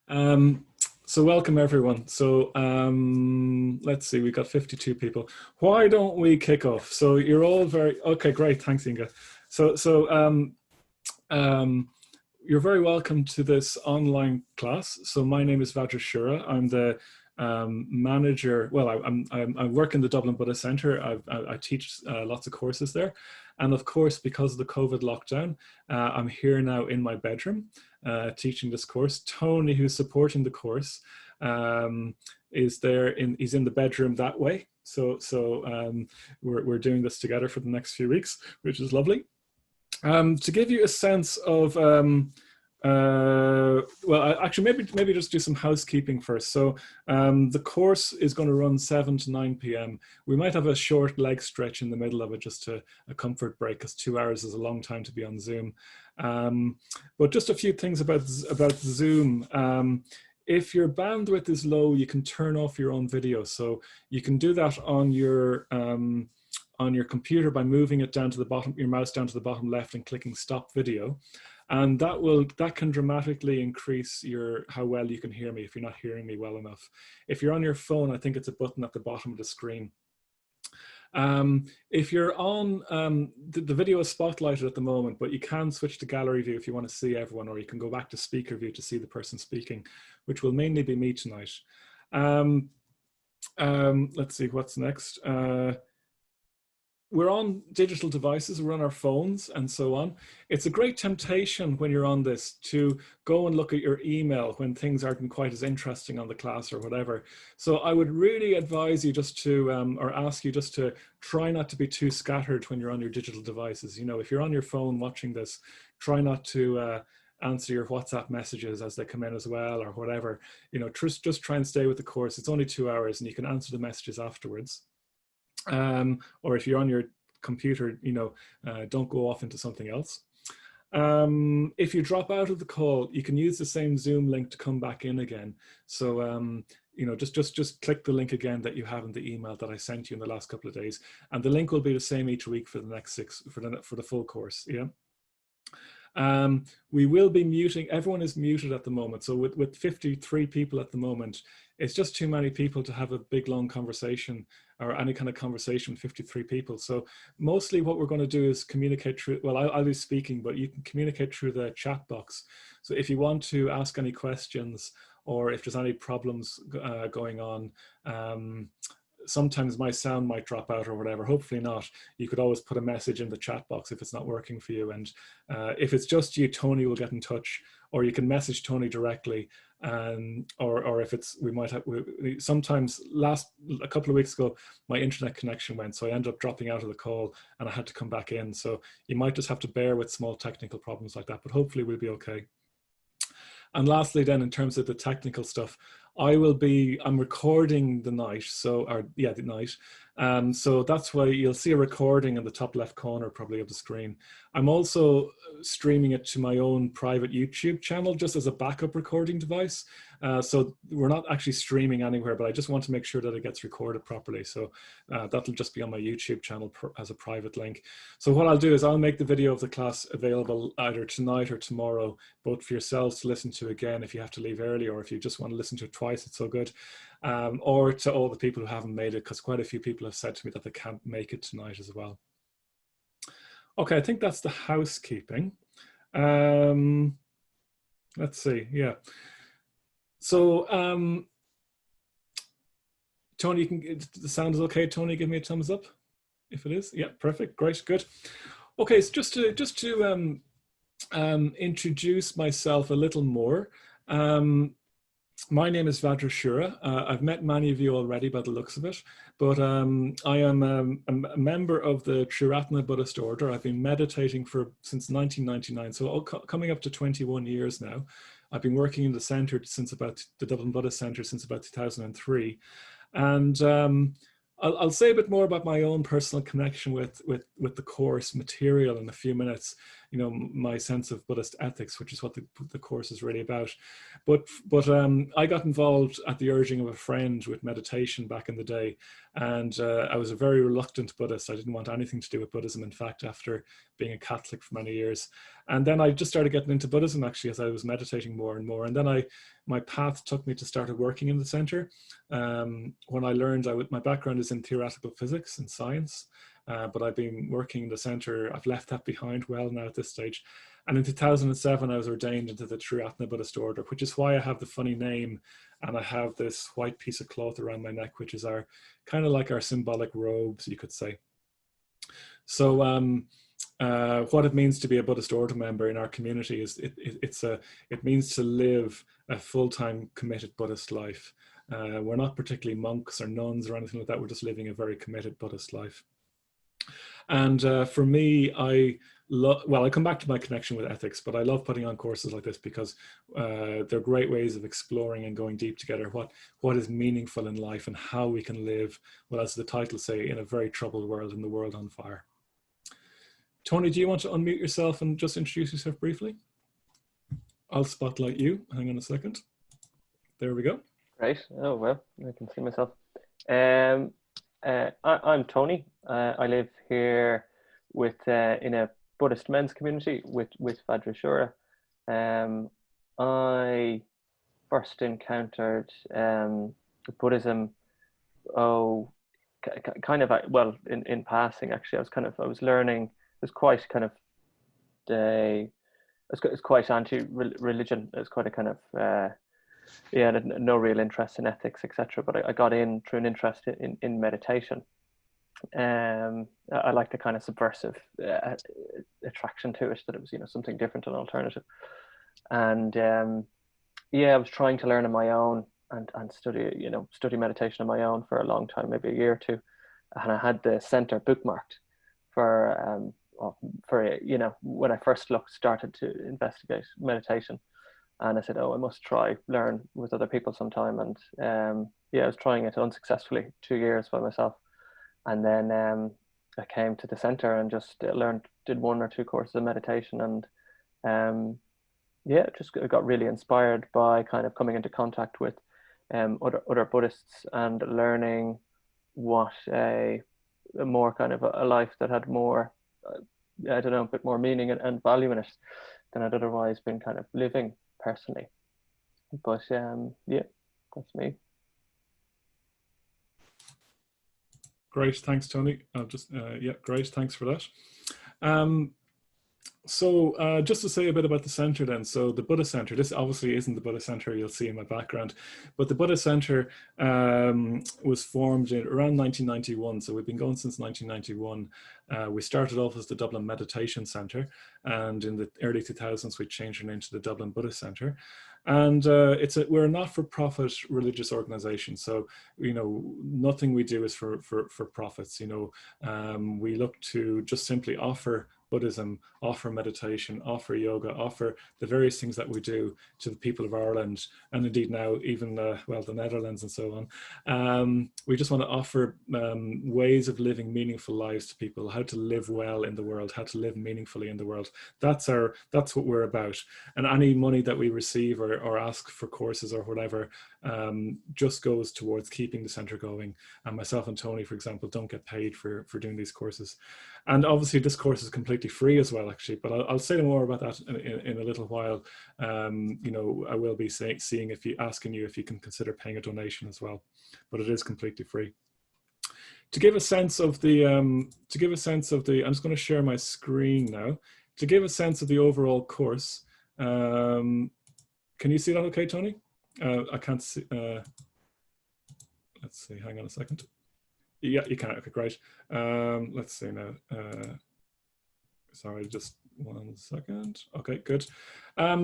Um, so welcome everyone. So let's see, we got 52 people. Why don't we kick off? So you're all very, okay, great, thanks Inga. Um, you're very welcome to this online class. So my name is Vajrashura. I'm the manager, well, I work in the Dublin Buddhist Center. I teach lots of courses there. And of course, because of the COVID lockdown, I'm here now in my bedroom teaching this course. Tony, who's supporting the course, is there, he's in the bedroom that way. So we're doing this together for the next few weeks, which is lovely. To give you a sense of, actually maybe just do some housekeeping first. So the course is going to run 7 to 9 p.m. We might have a short leg stretch in the middle of it, just a comfort break, because 2 hours is a long time to be on Zoom. But just a few things about Zoom. If your bandwidth is low, you can turn off your own video. So you can do that on your computer by moving it down to the bottom, your mouse down to the bottom left and clicking stop video. And that can dramatically increase how well you can hear me if you're not hearing me well enough. If you're on your phone, I think it's a button at the bottom of the screen. If you're on, the video is spotlighted at the moment, but you can switch to gallery view if you want to see everyone, or you can go back to speaker view to see the person speaking, which will mainly be me tonight. Let's see what's next. We're on digital devices, we're on our phones and so on. It's a great temptation when you're on this to go and look at your email when things aren't quite as interesting on the class or whatever. So I would really advise you just to, or ask you just to try not to be too scattered when you're on your digital devices. You know, if you're on your phone watching this, try not to answer your WhatsApp messages as they come in as well or whatever. You know, just try and stay with the course. It's only 2 hours and you can answer the messages afterwards. Or if you're on your computer, you know, don't go off into something else. If you drop out of the call, you can use the same Zoom link to come back in again. So, you know, just click the link again that you have in the email that I sent you in the last couple of days, and the link will be the same each week for the next for the full course. Yeah. We will be muting, everyone is muted at the moment. So with 53 people at the moment, it's just too many people to have a big long conversation or any kind of conversation with 53 people. So mostly what we're going to do is communicate through, well, I'll be speaking, but you can communicate through the chat box. So if you want to ask any questions or if there's any problems going on, sometimes my sound might drop out or whatever, hopefully not. You could always put a message in the chat box if it's not working for you. And if it's just you, Tony will get in touch, or you can message Tony directly. Or if it's, we might have, sometimes a couple of weeks ago, my internet connection went, so I ended up dropping out of the call and I had to come back in. So you might just have to bear with small technical problems like that, but hopefully we'll be okay. And lastly then, in terms of the technical stuff, I'm recording the night, the night. So that's why you'll see a recording in the top left corner probably of the screen. I'm also streaming it to my own private YouTube channel just as a backup recording device. So we're not actually streaming anywhere, but I just want to make sure that it gets recorded properly. So that'll just be on my YouTube channel as a private link. So what I'll do is I'll make the video of the class available either tonight or tomorrow, both for yourselves to listen to again if you have to leave early, or if you just want to listen to it twice, it's so good. Or to all the people who haven't made it, because quite a few people have said to me that they can't make it tonight as well. Okay, I think that's the housekeeping. Let's see, yeah. So, Tony, the sound is okay. Tony, give me a thumbs up if it is. Yeah, perfect, great, good. Okay, so just to introduce myself a little more. My name is Vajrashura. I've met many of you already by the looks of it, but I am a member of the Triratna Buddhist Order. I've been meditating since 1999, so coming up to 21 years now. I've been working in the center the Dublin Buddhist Center since about 2003. And I'll say a bit more about my own personal connection with the course material in a few minutes. you know, my sense of Buddhist ethics, which is what the course is really about. But I got involved at the urging of a friend with meditation back in the day, and I was a very reluctant Buddhist. I didn't want anything to do with Buddhism, in fact, after being a Catholic for many years. And then I just started getting into Buddhism, actually, as I was meditating more and more. And then my path took me to start working in the center. When I learned, my background is in theoretical physics and science, but I've been working in the center. I've left that behind well now at this stage. And in 2007, I was ordained into the Triratna Buddhist order, which is why I have the funny name. And I have this white piece of cloth around my neck, which is our kind of like our symbolic robes, you could say. So what it means to be a Buddhist order member in our community is it means to live a full-time committed Buddhist life. We're not particularly monks or nuns or anything like that. We're just living a very committed Buddhist life. And for me, I come back to my connection with ethics, but I love putting on courses like this because they're great ways of exploring and going deep together what is meaningful in life and how we can live, well, as the title say, in a very troubled world, in the world on fire. Tony, do you want to unmute yourself and just introduce yourself briefly? I'll spotlight you. Hang on a second. There we go. Right. Oh, well, I can see myself. I'm Tony. I live here in a Buddhist men's community with Vajrashura. I first encountered Buddhism, kind of, well, in passing, actually. I was learning. It was quite kind of it's quite anti-religion. It's quite a kind of no real interest in ethics, etc. But I got in through an interest in meditation. I like the kind of subversive attraction to it, that it was, you know, something different and alternative. And I was trying to learn on my own and study meditation on my own for a long time, maybe a year or two. And I had the center bookmarked for when I first started to investigate meditation. And I said, I must learn with other people sometime. And I was trying it unsuccessfully 2 years by myself. And then I came to the center and just did 1 or 2 courses of meditation. And just got really inspired by kind of coming into contact with other Buddhists and learning what a more kind of a life that had more, a bit more meaning and value in it than I'd otherwise been kind of living personally. But that's me. Great, thanks, Tony. Great, thanks for that. So just to say a bit about the center then. So the Buddhist Center, this obviously isn't the Buddhist Center you'll see in my background, but the Buddhist Center was formed around 1991. So we've been going since 1991. We started off as the Dublin Meditation Center, and in the early 2000s we changed our name to the Dublin Buddhist Center. And we're a not-for-profit religious organization. So, you know, nothing we do is for profits. You know, we look to just simply offer Buddhism, offer meditation, offer yoga, offer the various things that we do to the people of Ireland, and indeed now even the Netherlands and so on. We just want to offer ways of living meaningful lives to people, how to live well in the world, how to live meaningfully in the world. That's what we're about. And any money that we receive or ask for courses or whatever just goes towards keeping the center going. And myself and Tony, for example, don't get paid for doing these courses. And obviously this course is completely free as well, actually, but I'll say more about that in a little while. You know, I will be asking you if you can consider paying a donation as well, but it is completely free. To give a sense of the, I'm just going to share my screen now, to give a sense of the overall course. Can you see that okay, Tony? I can't see, let's see, hang on a second. Yeah, you can, okay, great. Let's see now. Sorry, just 1 second. Okay, good.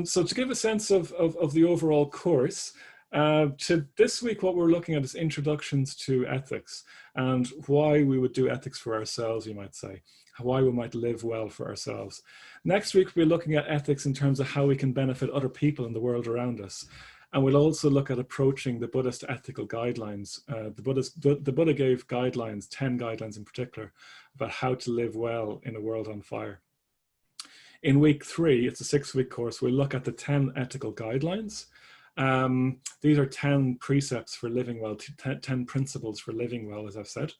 So to give a sense of the overall course, to this week, what we're looking at is introductions to ethics and why we would do ethics for ourselves, you might say, why we might live well for ourselves. Next week, we'll be looking at ethics in terms of how we can benefit other people in the world around us. And we'll also look at approaching the Buddhist ethical guidelines. The Buddha gave guidelines, 10 guidelines in particular, about how to live well in a world on fire. In week 3, it's a 6-week course, we'll look at the 10 ethical guidelines. These are 10 precepts for living well, 10 principles for living well, as I've said.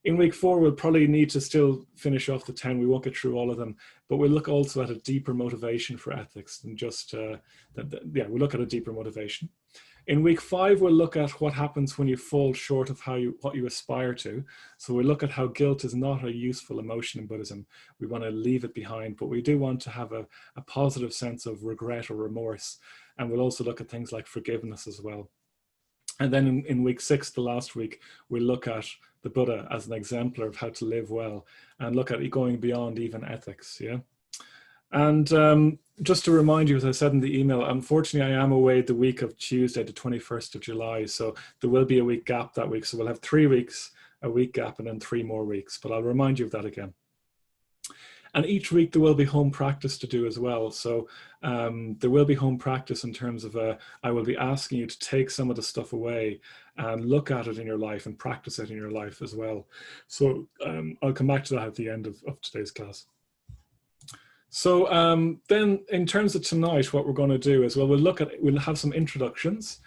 In week 4, we'll probably need to still finish off the 10. We won't get through all of them, but we'll look also at a deeper motivation for ethics than just, we'll look at a deeper motivation. In week 5, we'll look at what happens when you fall short of what you aspire to. So we'll look at how guilt is not a useful emotion in Buddhism. We want to leave it behind, but we do want to have a positive sense of regret or remorse. And we'll also look at things like forgiveness as well. And then in week 6, the last week, we'll look at the Buddha as an exemplar of how to live well and look at going beyond even ethics, yeah? And just to remind you, as I said in the email, unfortunately, I am away the week of Tuesday, the 21st of July. So there will be a week gap that week. So we'll have 3 weeks, a week gap, and then 3 more weeks. But I'll remind you of that again. And each week there will be home practice to do as well. So there will be home practice in terms of, I will be asking you to take some of the stuff away and look at it in your life and practice it in your life as well. So I'll come back to that at the end of today's class. So then in terms of tonight, what we're going to do is, well, we'll have some introductions.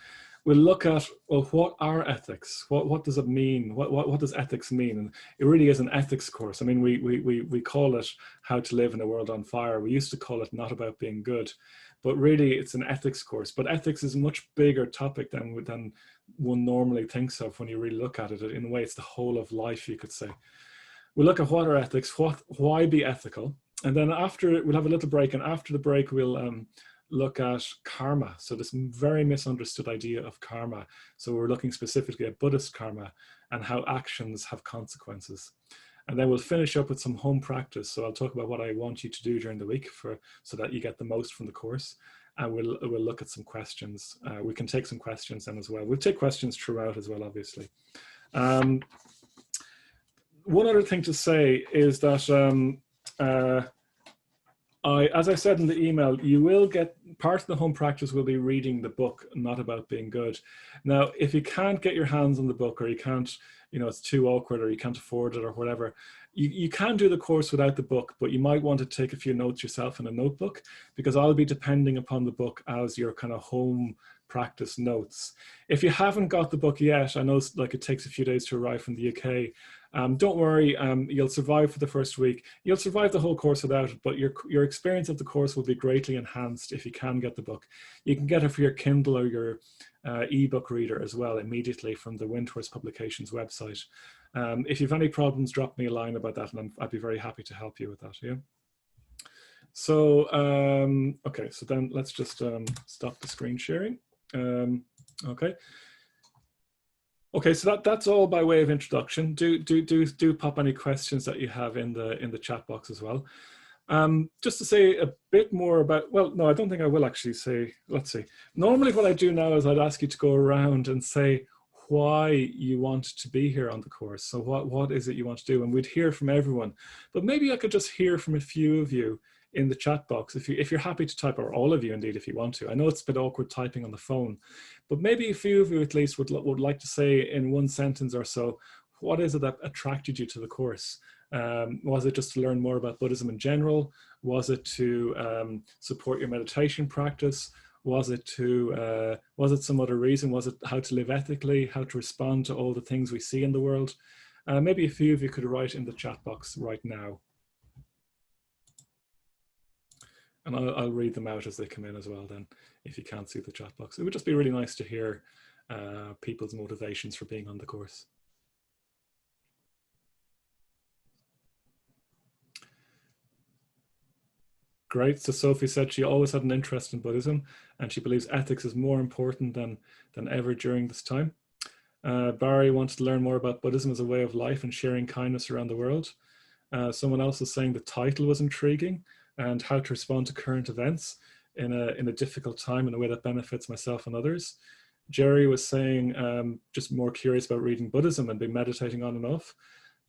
We'll look at, well, what are ethics? What does it mean? What does ethics mean? And it really is an ethics course. I mean, we call it How to Live in a World on Fire. We used to call it Not About Being Good, but really it's an ethics course. But ethics is a much bigger topic than one normally thinks of when you really look at it. In a way, it's the whole of life, you could say. We'll look at what are ethics, why be ethical, and then after, we'll have a little break, and after the break, we'll look at karma. So this very misunderstood idea of karma. So we're looking specifically at Buddhist karma and how actions have consequences. And then we'll finish up with some home practice. So I'll talk about what I want you to do during the week so that you get the most from the course. And we'll look at some questions. We can take some questions then as well. We'll take questions throughout as well, obviously. One other thing to say is that as I said in the email, you will get, part of the home practice will be reading the book, Not About Being Good. Now, if you can't get your hands on the book, or you can't, it's too awkward, or you can't afford it or whatever, you can do the course without the book, but you might want to take a few notes yourself in a notebook, because I'll be depending upon the book as your kind of home practice notes. If you haven't got the book yet, I know like it takes a few days to arrive from the UK. Don't worry, you'll survive for the first week. You'll survive the whole course without it, but your experience of the course will be greatly enhanced if you can get the book. You can get it for your Kindle or your ebook reader as well immediately from the Windhorse Publications website. If you have any problems, drop me a line about that, and I'd be very happy to help you with that. Yeah. So okay, so then let's just stop the screen sharing. Okay. Okay, so that's all by way of introduction. Do pop any questions that you have in the chat box as well. Just to say a bit more about, well, no, I don't think I will actually say, let's see. Normally what I do now is I'd ask you to go around and say why you want to be here on the course. So what is it you want to do? And we'd hear from everyone. But maybe I could just hear from a few of you in the chat box, if you're happy to type, or all of you indeed, if you want to. I know it's a bit awkward typing on the phone, but maybe a few of you at least would like to say in one sentence or so, what is it that attracted you to the course? Was it just to learn more about Buddhism in general? Was it to support your meditation practice? Was it some other reason? Was it how to live ethically, how to respond to all the things we see in the world? Maybe a few of you could write in the chat box right now. And I'll read them out as they come in as well then, if you can't see the chat box. It would just be really nice to hear people's motivations for being on the course. Great, so Sophie said she always had an interest in Buddhism and she believes ethics is more important than ever during this time. Barry wants to learn more about Buddhism as a way of life and sharing kindness around the world. Someone else is saying the title was intriguing, and how to respond to current events in a difficult time in a way that benefits myself and others. Jerry was saying, just more curious about reading Buddhism and been meditating on and off.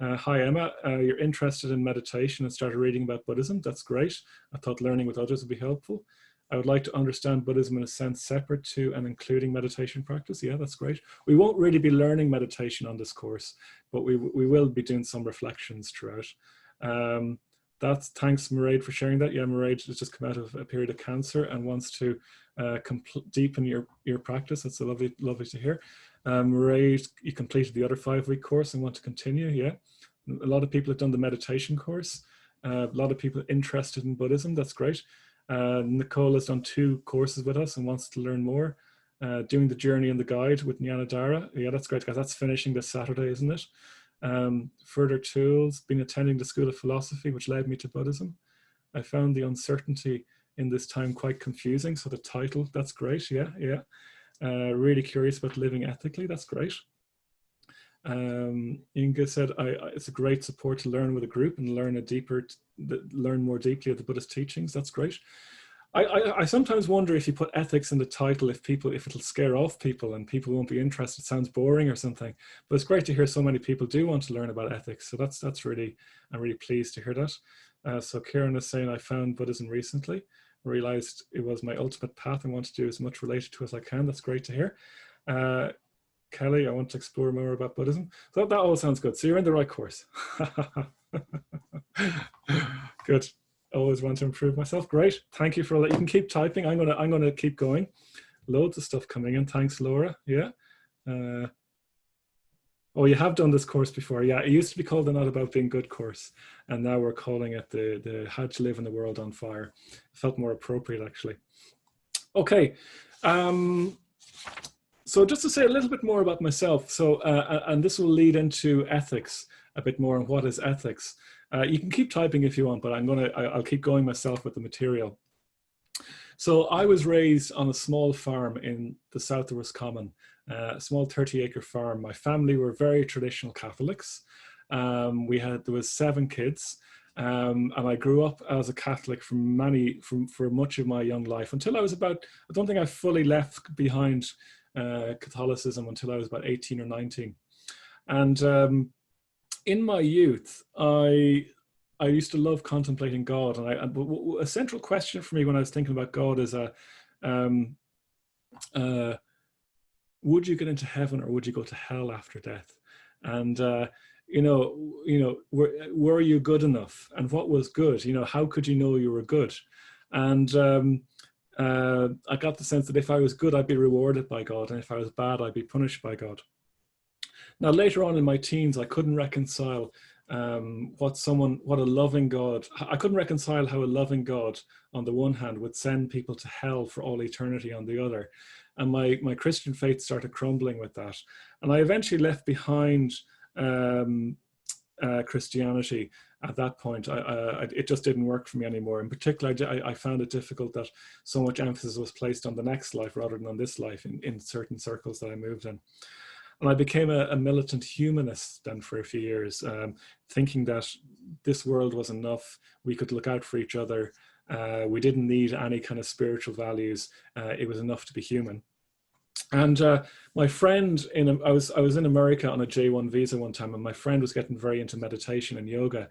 Hi Emma, you're interested in meditation and started reading about Buddhism. That's great. I thought learning with others would be helpful. I would like to understand Buddhism in a sense separate to and including meditation practice. Yeah, that's great. We won't really be learning meditation on this course, but we will be doing some reflections throughout. That's thanks, Mairead, for sharing that. Yeah, Mairead has just come out of a period of cancer and wants to deepen your practice. That's lovely to hear. Mairead, you completed the other 5-week course and want to continue. Yeah, a lot of people have done the meditation course. A lot of people interested in Buddhism. That's great. Nicole has done 2 courses with us and wants to learn more. Doing the journey and the guide with Nyanadara. Yeah, that's great, guys. That's finishing this Saturday, isn't it? Further tools, been attending the School of Philosophy, which led me to Buddhism. I found the uncertainty in this time quite confusing. So the title, that's great. Yeah. Really curious about living ethically. That's great. Inga said, it's a great support to learn with a group and learn more deeply of the Buddhist teachings. That's great. I sometimes wonder if you put ethics in the title, if it'll scare off people and people won't be interested. It sounds boring or something. But it's great to hear so many people do want to learn about ethics. So that's really, I'm really pleased to hear that. So Kieran is saying, I found Buddhism recently, realized it was my ultimate path and want to do as much related to as I can. That's great to hear. Kelly, I want to explore more about Buddhism. So that all sounds good. So you're in the right course. Good. Always want to improve myself. Great. Thank you for all that. You can keep typing. I'm gonna keep going. Loads of stuff coming in. Thanks, Laura. Yeah. Oh, you have done this course before. Yeah, it used to be called the Not About Being Good course, and now we're calling it the How to Live in the World on Fire. It felt more appropriate, actually. Okay. So just to say a little bit more about myself. So, and this will lead into ethics a bit more, and what is ethics. You can keep typing if you want, but I'll keep going myself with the material. So I was raised on a small farm in the south of Roscommon, a small 30-acre farm. My family were very traditional Catholics. There was 7 kids, and I grew up as a Catholic for much of my young life until I was about, I don't think I fully left behind Catholicism until I was about 18 or 19. And in my youth, I used to love contemplating God, and a central question for me when I was thinking about God is, would you get into heaven or would you go to hell after death? And were you good enough? And what was good? How could you know you were good? And I got the sense that if I was good, I'd be rewarded by God, and if I was bad, I'd be punished by God. Now, later on in my teens, I couldn't reconcile what a loving God, I couldn't reconcile how a loving God on the one hand would send people to hell for all eternity on the other. And my Christian faith started crumbling with that. And I eventually left behind Christianity at that point. It just didn't work for me anymore. In particular, I found it difficult that so much emphasis was placed on the next life rather than on this life in certain circles that I moved in. And I became a militant humanist then for a few years, thinking that this world was enough. We could look out for each other. We didn't need any kind of spiritual values. It was enough to be human. And my friend, I was in America on a J1 visa one time, and my friend was getting very into meditation and yoga.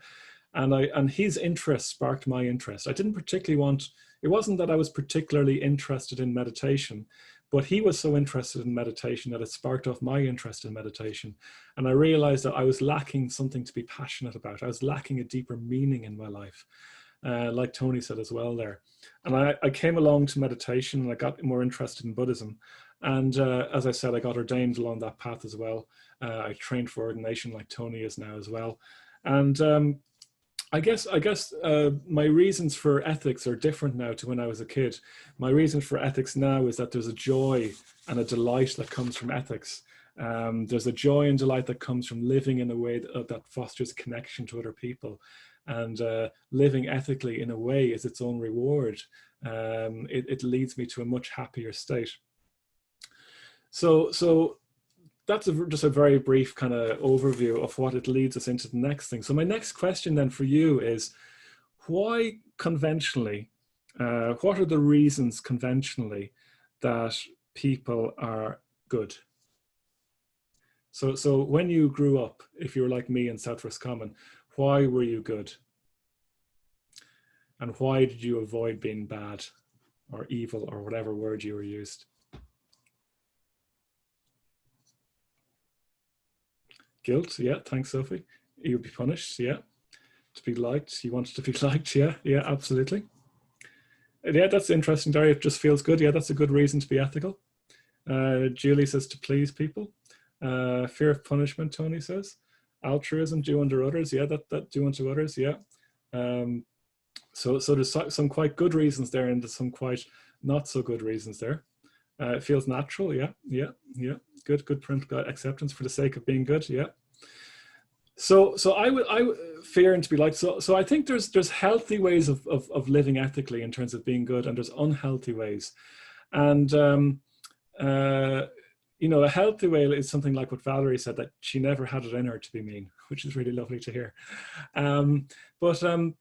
And his interest sparked my interest. I didn't particularly want, it wasn't that I was particularly interested in meditation, but he was so interested in meditation that it sparked off my interest in meditation. And I realized that I was lacking something to be passionate about. I was lacking a deeper meaning in my life, like Tony said as well there. And I came along to meditation, and I got more interested in Buddhism. And as I said, I got ordained along that path as well. I trained for ordination like Tony is now as well. And I guess my reasons for ethics are different now to when I was a kid. My reason for ethics now is that there's a joy and a delight that comes from ethics. There's a joy and delight that comes from living in a way that fosters connection to other people. And living ethically in a way is its own reward. It leads me to a much happier state. So that's just a very brief kind of overview of what it leads us into the next thing. So my next question then for you is, why conventionally, what are the reasons conventionally that people are good? So when you grew up, if you were like me in South Roscommon, why were you good? And why did you avoid being bad or evil or whatever word you were used? Guilt, yeah, thanks, Sophie. You'll be punished, yeah. To be liked. You want to be liked. Yeah, yeah, absolutely. Yeah, that's interesting, Daria. It just feels good. Yeah, that's a good reason to be ethical. Julie says to please people. Fear of punishment, Tony says. Altruism, do unto others. Yeah, that do unto others. Yeah. So there's some quite good reasons there, and there's some quite not so good reasons there. It feels natural. Yeah, yeah, yeah. Good print acceptance for the sake of being good. Yeah. So I would fear and to be liked. So I think there's healthy ways of living ethically in terms of being good, and there's unhealthy ways. And you know, a healthy way is something like what Valerie said, that she never had it in her to be mean, which is really lovely to hear. But an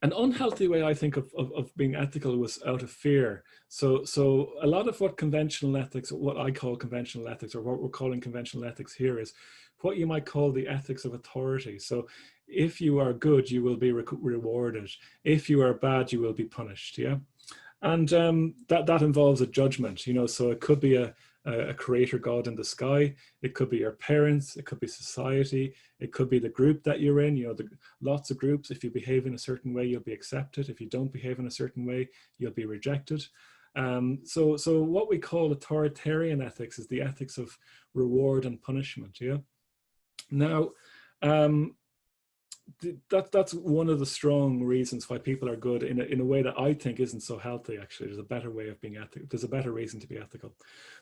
unhealthy way, I think, of being ethical was out of fear. So a lot of what conventional ethics, what I call conventional ethics, or what we're calling conventional ethics here, is what you might call the ethics of authority. So if you are good, you will be rewarded. If you are bad, you will be punished. Yeah. And that involves a judgment, you know, so it could be a creator God in the sky. It could be your parents. It could be society. It could be the group that you're in. You know, lots of groups. If you behave in a certain way, you'll be accepted. If you don't behave in a certain way, you'll be rejected. So what we call authoritarian ethics is the ethics of reward and punishment. Yeah. Now, that's one of the strong reasons why people are good in a way that I think isn't so healthy. Actually, there's a better way of being ethical. There's a better reason to be ethical.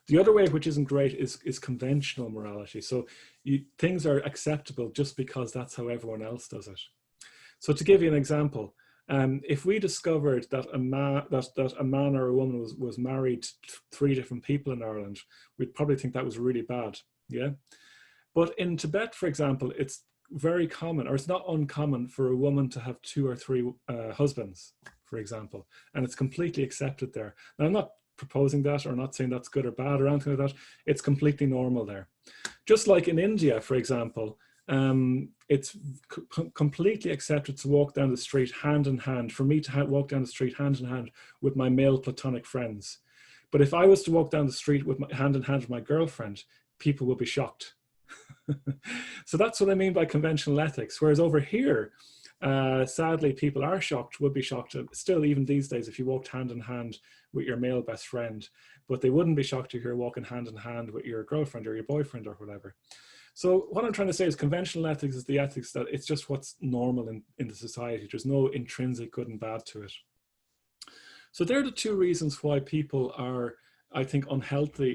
The other way, which isn't great, is conventional morality. So things are acceptable just because that's how everyone else does it. So to give you an example, if we discovered that a man or a woman was married to 3 different people in Ireland, we'd probably think that was really bad. Yeah. But in Tibet, for example, it's very common, or it's not uncommon, for a woman to have 2 or 3 husbands, for example, and it's completely accepted there. Now, I'm not proposing that or not saying that's good or bad or anything like that. It's completely normal there. Just like in India, for example, it's completely accepted to walk down the street hand in hand, for me to walk down the street hand in hand with my male platonic friends. But if I was to walk down the street with hand in hand with my girlfriend, people would be shocked. So that's what I mean by conventional ethics. Whereas over here, sadly, people are shocked, would be shocked still even these days if you walked hand in hand with your male best friend, but they wouldn't be shocked if you're walking hand in hand with your girlfriend or your boyfriend or whatever. So what I'm trying to say is conventional ethics is the ethics that it's just what's normal in the society. There's no intrinsic good and bad to it. So they're the 2 reasons why people are, I think,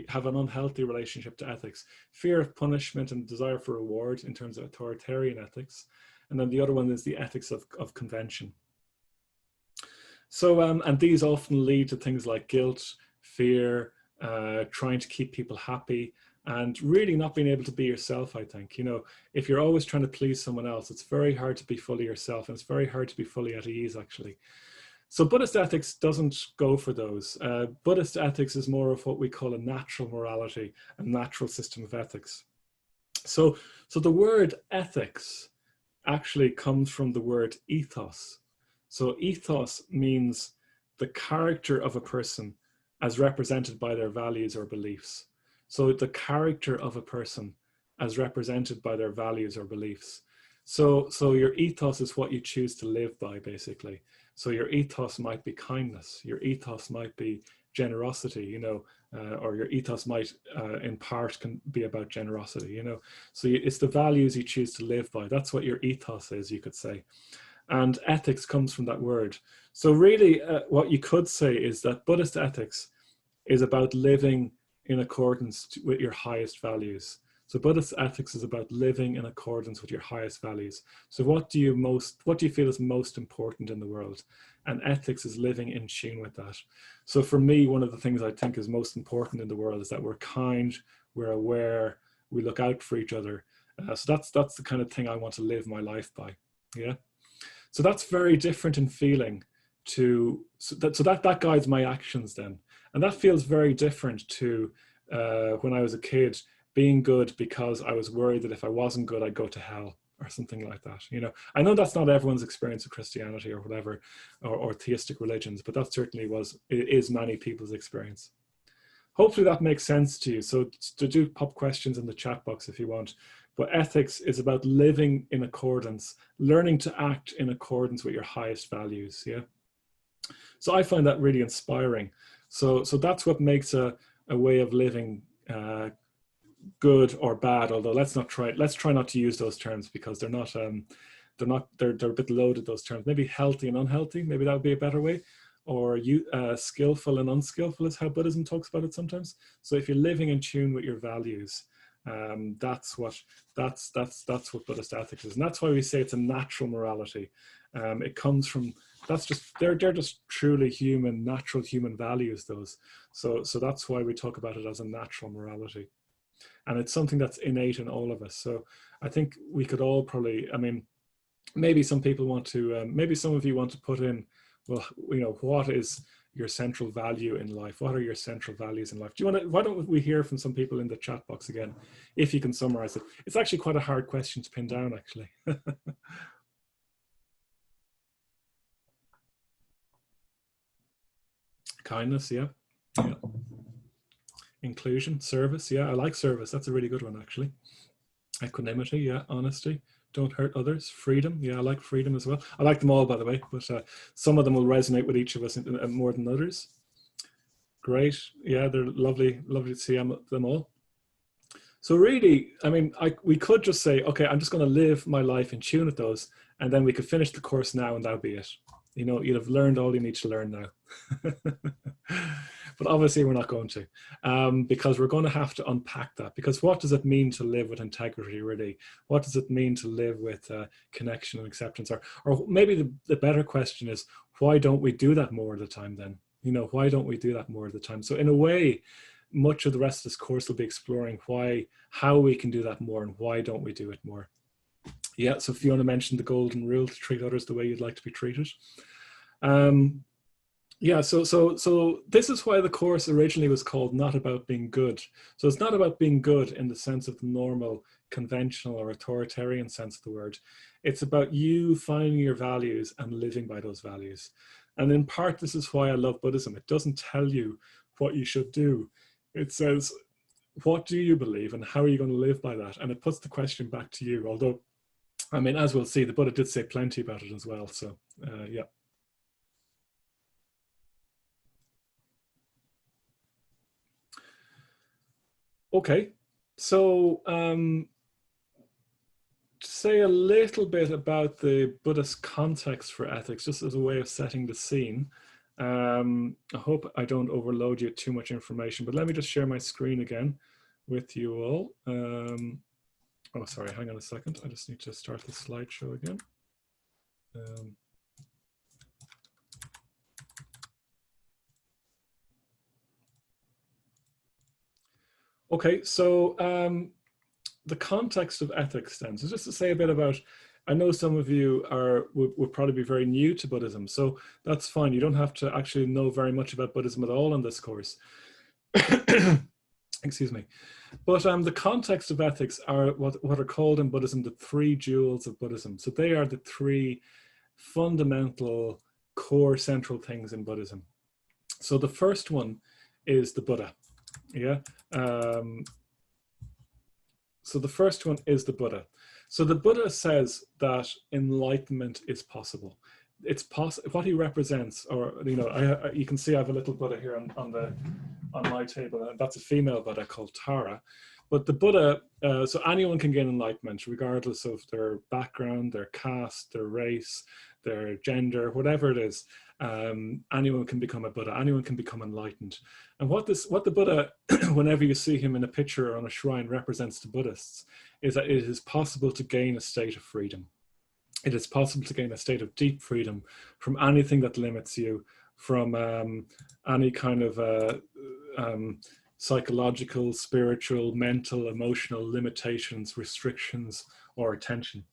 have an unhealthy relationship to ethics: fear of punishment and desire for reward in terms of authoritarian ethics. And then the other one is the ethics of convention. So, and these often lead to things like guilt, fear, trying to keep people happy, and really not being able to be yourself, I think. You know, if you're always trying to please someone else, it's very hard to be fully yourself, and it's very hard to be fully at ease, actually. So Buddhist ethics doesn't go for those. Buddhist ethics is more of what we call a natural morality, a natural system of ethics. So the word ethics actually comes from the word ethos. So ethos means the character of a person as represented by their values or beliefs. So the character of a person as represented by their values or beliefs. So your ethos is what you choose to live by, basically. So your ethos might be kindness. Your ethos might be generosity, you know, or your ethos might, in part, can be about generosity, you know. So it's the values you choose to live by. That's what your ethos is, you could say. And ethics comes from that word. So really, what you could say is that Buddhist ethics is about living in accordance with your highest values. So Buddhist ethics is about living in accordance with your highest values. So what do you feel is most important in the world? And ethics is living in tune with that. So for me, one of the things I think is most important in the world is that we're kind, we're aware, we look out for each other. So that's the kind of thing I want to live my life by. Yeah. So that's very different in feeling to, so that guides my actions then. And that feels very different to when I was a kid, being good because I was worried that if I wasn't good, I'd go to hell or something like that. You know, I know that's not everyone's experience of Christianity or whatever, or theistic religions, but that certainly is many people's experience. Hopefully that makes sense to you. So do pop questions in the chat box if you want. But ethics is about living in accordance, learning to act in accordance with your highest values. Yeah. So I find that really inspiring. So that's what makes a way of living good or bad. Although let's try not to use those terms, because they're a bit loaded, those terms. Maybe healthy and unhealthy, maybe that would be a better way. Or skillful and unskillful is how Buddhism talks about it sometimes. So if you're living in tune with your values, that's what Buddhist ethics is, and that's why we say it's a natural morality. It comes from, they're just truly human, natural human values. Those, so that's why we talk about it as a natural morality, and it's something that's innate in all of us. So I think we could all probably, I mean, maybe some people want to, maybe some of you want to put in, well, you know, what is your central value in life? What are your central values in life? Do you want to, why don't we hear from some people in the chat box again, if you can summarize it? It's actually quite a hard question to pin down, actually. Kindness, yeah. Yeah. Inclusion, service, yeah, I like service. That's a really good one, actually. Equanimity, yeah. Honesty, don't hurt others. Freedom, yeah, I like freedom as well. I like them all, by the way, but some of them will resonate with each of us more than others. Great, yeah, they're lovely to see them all. So really, I mean, we could just say, okay, I'm just going to live my life in tune with those, and then we could finish the course now, and that'll be it. You know, you'd have learned all you need to learn now. But obviously we're not going to, because we're going to have to unpack that. Because what does it mean to live with integrity, really? What does it mean to live with connection and acceptance? Or maybe the better question is, why don't we do that more of the time then? You know, why don't we do that more of the time? So in a way, much of the rest of this course will be exploring how we can do that more, and why don't we do it more. Yeah, so Fiona mentioned the golden rule, to treat others the way you'd like to be treated. Yeah, so this is why the course originally was called Not About Being Good. So it's not about being good in the sense of the normal, conventional or authoritarian sense of the word. It's about you finding your values and living by those values. And in part, this is why I love Buddhism. It doesn't tell you what you should do. It says, what do you believe and how are you going to live by that? And it puts the question back to you. Although, I mean, as we'll see, the Buddha did say plenty about it as well. So, yeah. Okay, so to say a little bit about the Buddhist context for ethics, just as a way of setting the scene. I hope I don't overload you with too much information, but let me just share my screen again with you all. Oh, sorry, hang on a second. I just need to start the slideshow again. Okay, so the context of ethics then. So just to say a bit about, I know some of you would probably be very new to Buddhism, so that's fine. You don't have to actually know very much about Buddhism at all in this course. Excuse me. But the context of ethics are what are called in Buddhism the three jewels of Buddhism. So they are the three fundamental core central things in Buddhism. So the first one is the Buddha. Yeah. So the first one is the Buddha. So the Buddha says that enlightenment is possible. It's possible. What he represents, or you know, you can see I have a little Buddha here on my table. That's a female Buddha called Tara. But the Buddha, so anyone can gain enlightenment, regardless of their background, their caste, their race, their gender, whatever it is. Anyone can become a Buddha. Anyone can become enlightened. And what the Buddha, whenever you see him in a picture or on a shrine, represents to Buddhists is that it is possible to gain a state of freedom. It is possible to gain a state of deep freedom from anything that limits you, from any kind of psychological, spiritual, mental, emotional limitations, restrictions, or attention.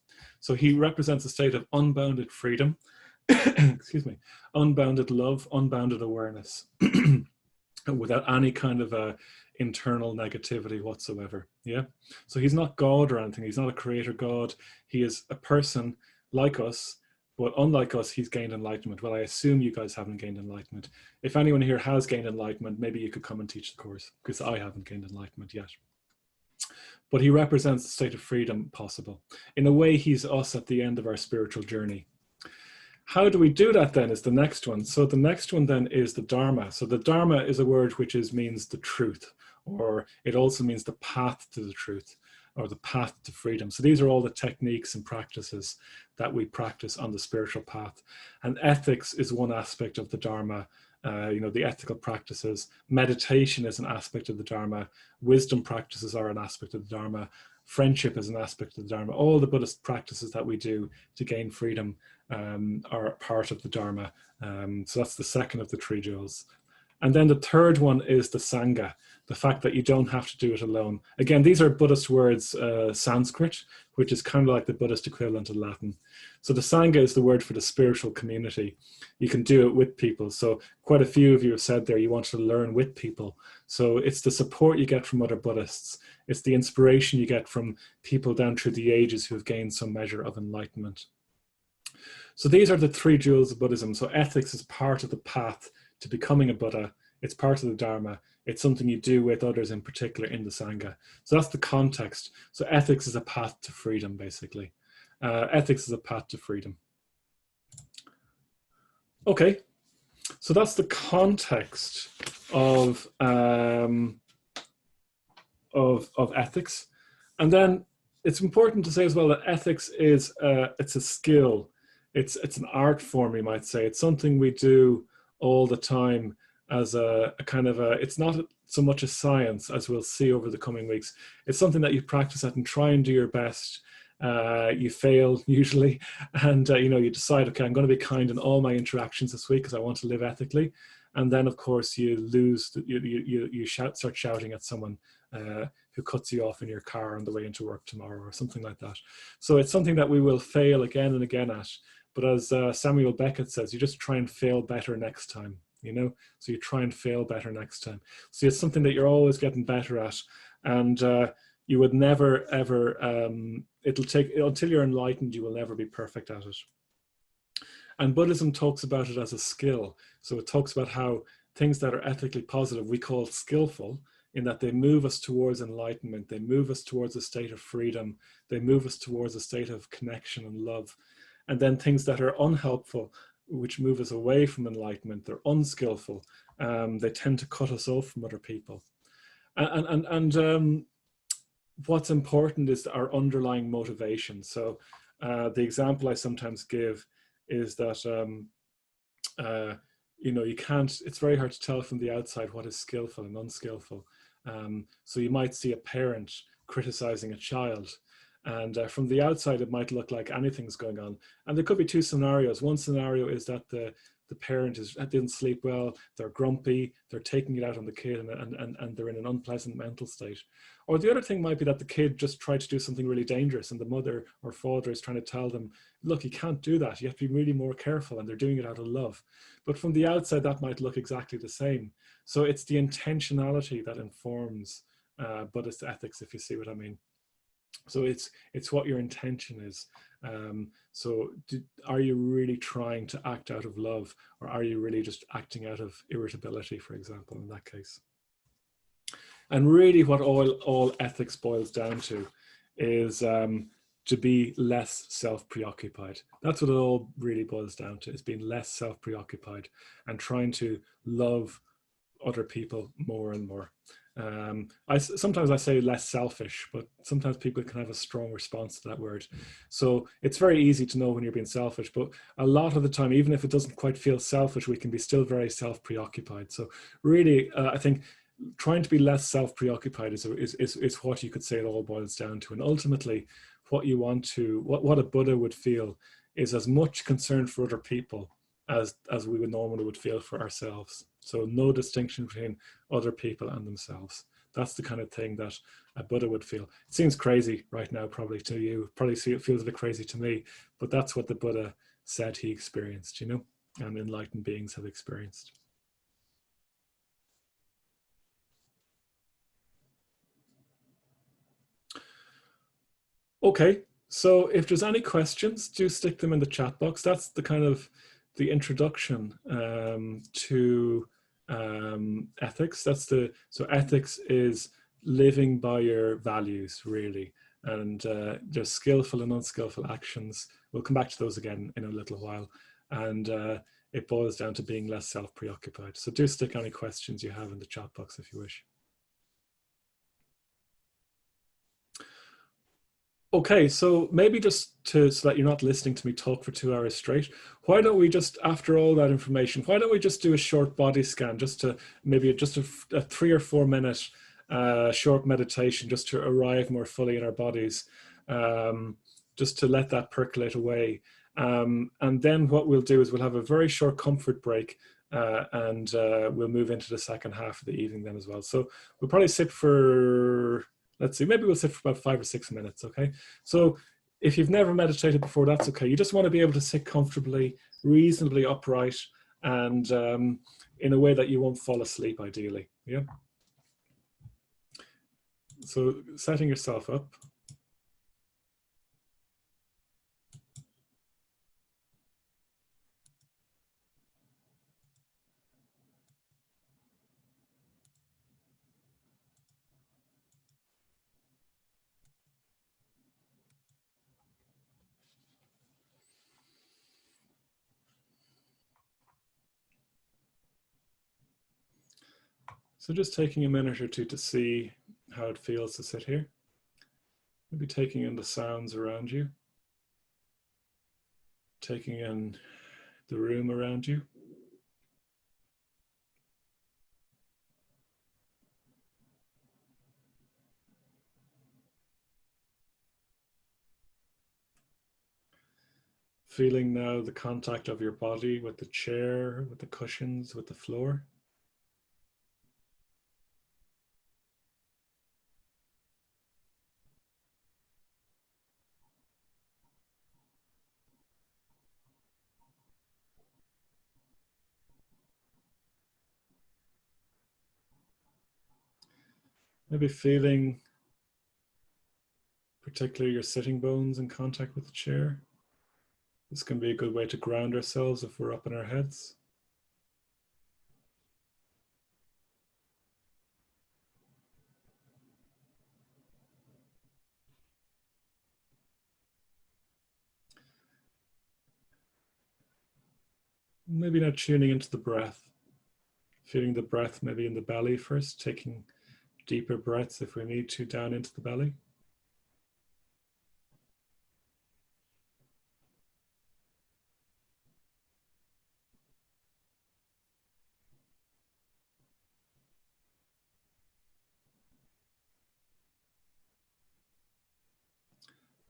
So he represents a state of unbounded freedom, excuse me, unbounded love, unbounded awareness, without any kind of internal negativity whatsoever. Yeah. So he's not God or anything. He's not a creator God. He is a person like us, but unlike us, he's gained enlightenment. Well, I assume you guys haven't gained enlightenment. If anyone here has gained enlightenment, maybe you could come and teach the course, because I haven't gained enlightenment yet. but he represents the state of freedom possible. In a way, he's us at the end of our spiritual journey. How do we do that then is the next one. So the next one then is the Dharma. So the Dharma is a word which means the truth, or it also means the path to the truth, or the path to freedom. So these are all the techniques and practices that we practice on the spiritual path. And ethics is one aspect of the Dharma. The ethical practices. Meditation is an aspect of the Dharma. Wisdom practices are an aspect of the Dharma. Friendship is an aspect of the Dharma. All the Buddhist practices that we do to gain freedom are part of the Dharma. So that's the second of the three jewels. And then the third one is the Sangha, the fact that you don't have to do it alone. Again, these are Buddhist words, Sanskrit, which is kind of like the Buddhist equivalent of Latin. So the Sangha is the word for the spiritual community. You can do it with people. So quite a few of you have said there you want to learn with people. So it's the support you get from other Buddhists. It's the inspiration you get from people down through the ages who have gained some measure of enlightenment. So these are the three jewels of Buddhism. So ethics is part of the path to becoming a Buddha. It's part of the Dharma. It's something you do with others, in particular in the Sangha. So that's the context. So ethics is a path to freedom, basically. Ethics is a path to freedom. Okay, so that's the context of ethics. And then it's important to say as well that ethics is it's a skill. It's an art form, you might say. It's something we do all the time as a kind of it's not so much a science, as we'll see over the coming weeks. It's something that you practice at and try and do your best. You fail usually, and you decide, okay, I'm going to be kind in all my interactions this week because I want to live ethically. And then of course you lose, you start shouting at someone who cuts you off in your car on the way into work tomorrow or something like that. So it's something that we will fail again and again at. But as Samuel Beckett says, you just try and fail better next time, so you try and fail better next time. So it's something that you're always getting better at. And you would never, ever, it'll take, until you're enlightened, you will never be perfect at it. And Buddhism talks about it as a skill. So it talks about how things that are ethically positive, we call skillful, in that they move us towards enlightenment. They move us towards a state of freedom. They move us towards a state of connection and love. And then things that are unhelpful, which move us away from enlightenment, they're unskillful. They tend to cut us off from other people. And what's important is our underlying motivation. So the example I sometimes give is that, you can't, it's very hard to tell from the outside what is skillful and unskillful. So you might see a parent criticizing a child, and from the outside, it might look like anything's going on. And there could be two scenarios. One scenario is that the parent didn't sleep well, they're grumpy, they're taking it out on the kid, and they're in an unpleasant mental state. Or the other thing might be that the kid just tried to do something really dangerous, and the mother or father is trying to tell them, look, you can't do that, you have to be really more careful, and they're doing it out of love. But from the outside, that might look exactly the same. So it's the intentionality that informs Buddhist ethics, if you see what I mean. So it's what your intention is. Are you really trying to act out of love, or are you really just acting out of irritability, for example, in that case? And really what all ethics boils down to is to be less self-preoccupied. That's what it all really boils down to, is being less self-preoccupied and trying to love other people more and more. Sometimes I say less selfish, but sometimes people can have a strong response to that word. So it's very easy to know when you're being selfish, but a lot of the time, even if it doesn't quite feel selfish, we can be still very self-preoccupied. So really, I think trying to be less self-preoccupied is what you could say it all boils down to. And ultimately, what you want to, what a Buddha would feel is as much concern for other people as we would normally feel for ourselves. So no distinction between other people and themselves. That's the kind of thing that a Buddha would feel. It seems crazy right now, probably to you. Probably it feels a bit crazy to me, but that's what the Buddha said he experienced, and enlightened beings have experienced. Okay, so if there's any questions, do stick them in the chat box. That's the kind of the introduction to ethics. So ethics is, living by your values, really. And there's skillful and unskillful actions. We'll come back to those again in a little while. And it boils down to being less self-preoccupied. So do stick any questions you have in the chat box if you wish. Okay, so maybe just so that you're not listening to me talk for 2 hours straight, why don't we just, after all that information, why don't we just do a short body scan, just to maybe just a 3 or 4 minute short meditation, just to arrive more fully in our bodies, just to let that percolate away. And then what we'll do is we'll have a very short comfort break, and we'll move into the second half of the evening then as well. So we'll probably sit for, let's see, maybe we'll sit for about 5 or 6 minutes, okay? So if you've never meditated before, that's okay. You just want to be able to sit comfortably, reasonably upright, and in a way that you won't fall asleep, ideally, yeah? So setting yourself up. So just taking a minute or two to see how it feels to sit here. Maybe taking in the sounds around you, taking in the room around you. Feeling now the contact of your body with the chair, with the cushions, with the floor. Maybe feeling particularly your sitting bones in contact with the chair. This can be a good way to ground ourselves if we're up in our heads. Maybe now tuning into the breath, feeling the breath maybe in the belly first, taking deeper breaths if we need to down into the belly.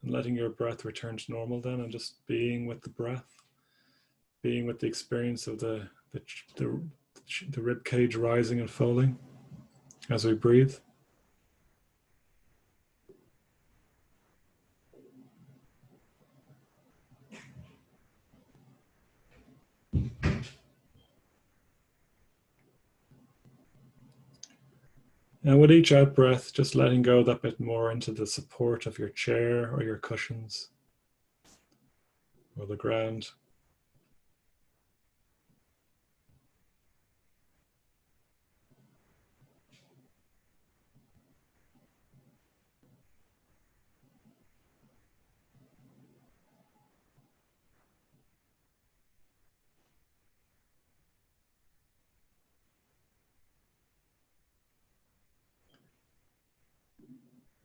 And letting your breath return to normal then, and just being with the breath, being with the experience of the rib cage rising and falling as we breathe. And with each out breath, just letting go that bit more into the support of your chair or your cushions or the ground.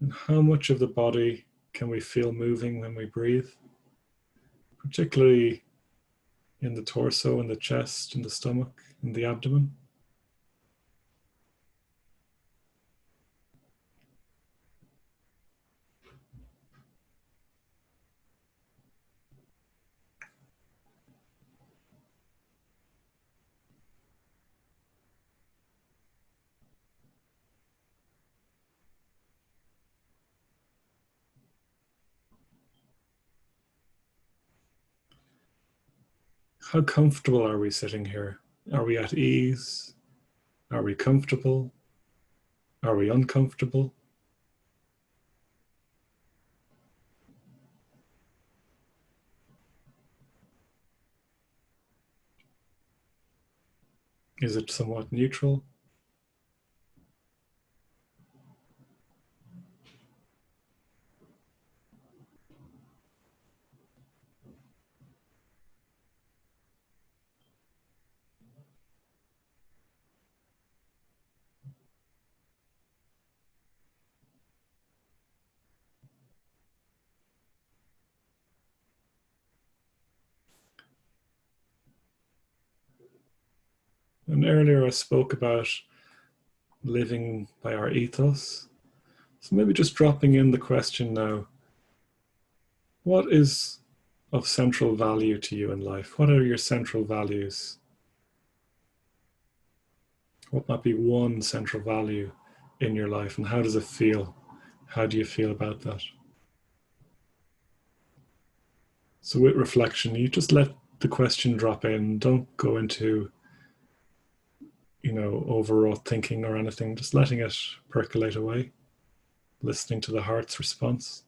And how much of the body can we feel moving when we breathe? Particularly in the torso, in the chest, in the stomach, in the abdomen. How comfortable are we sitting here? Are we at ease? Are we comfortable? Are we uncomfortable? Is it somewhat neutral? And earlier I spoke about living by our ethos. So maybe just dropping in the question now, what is of central value to you in life? What are your central values? What might be one central value in your life, and how does it feel? How do you feel about that? So with reflection, you just let the question drop in. Don't go into, overwrought thinking or anything. Just letting it percolate away, listening to the heart's response.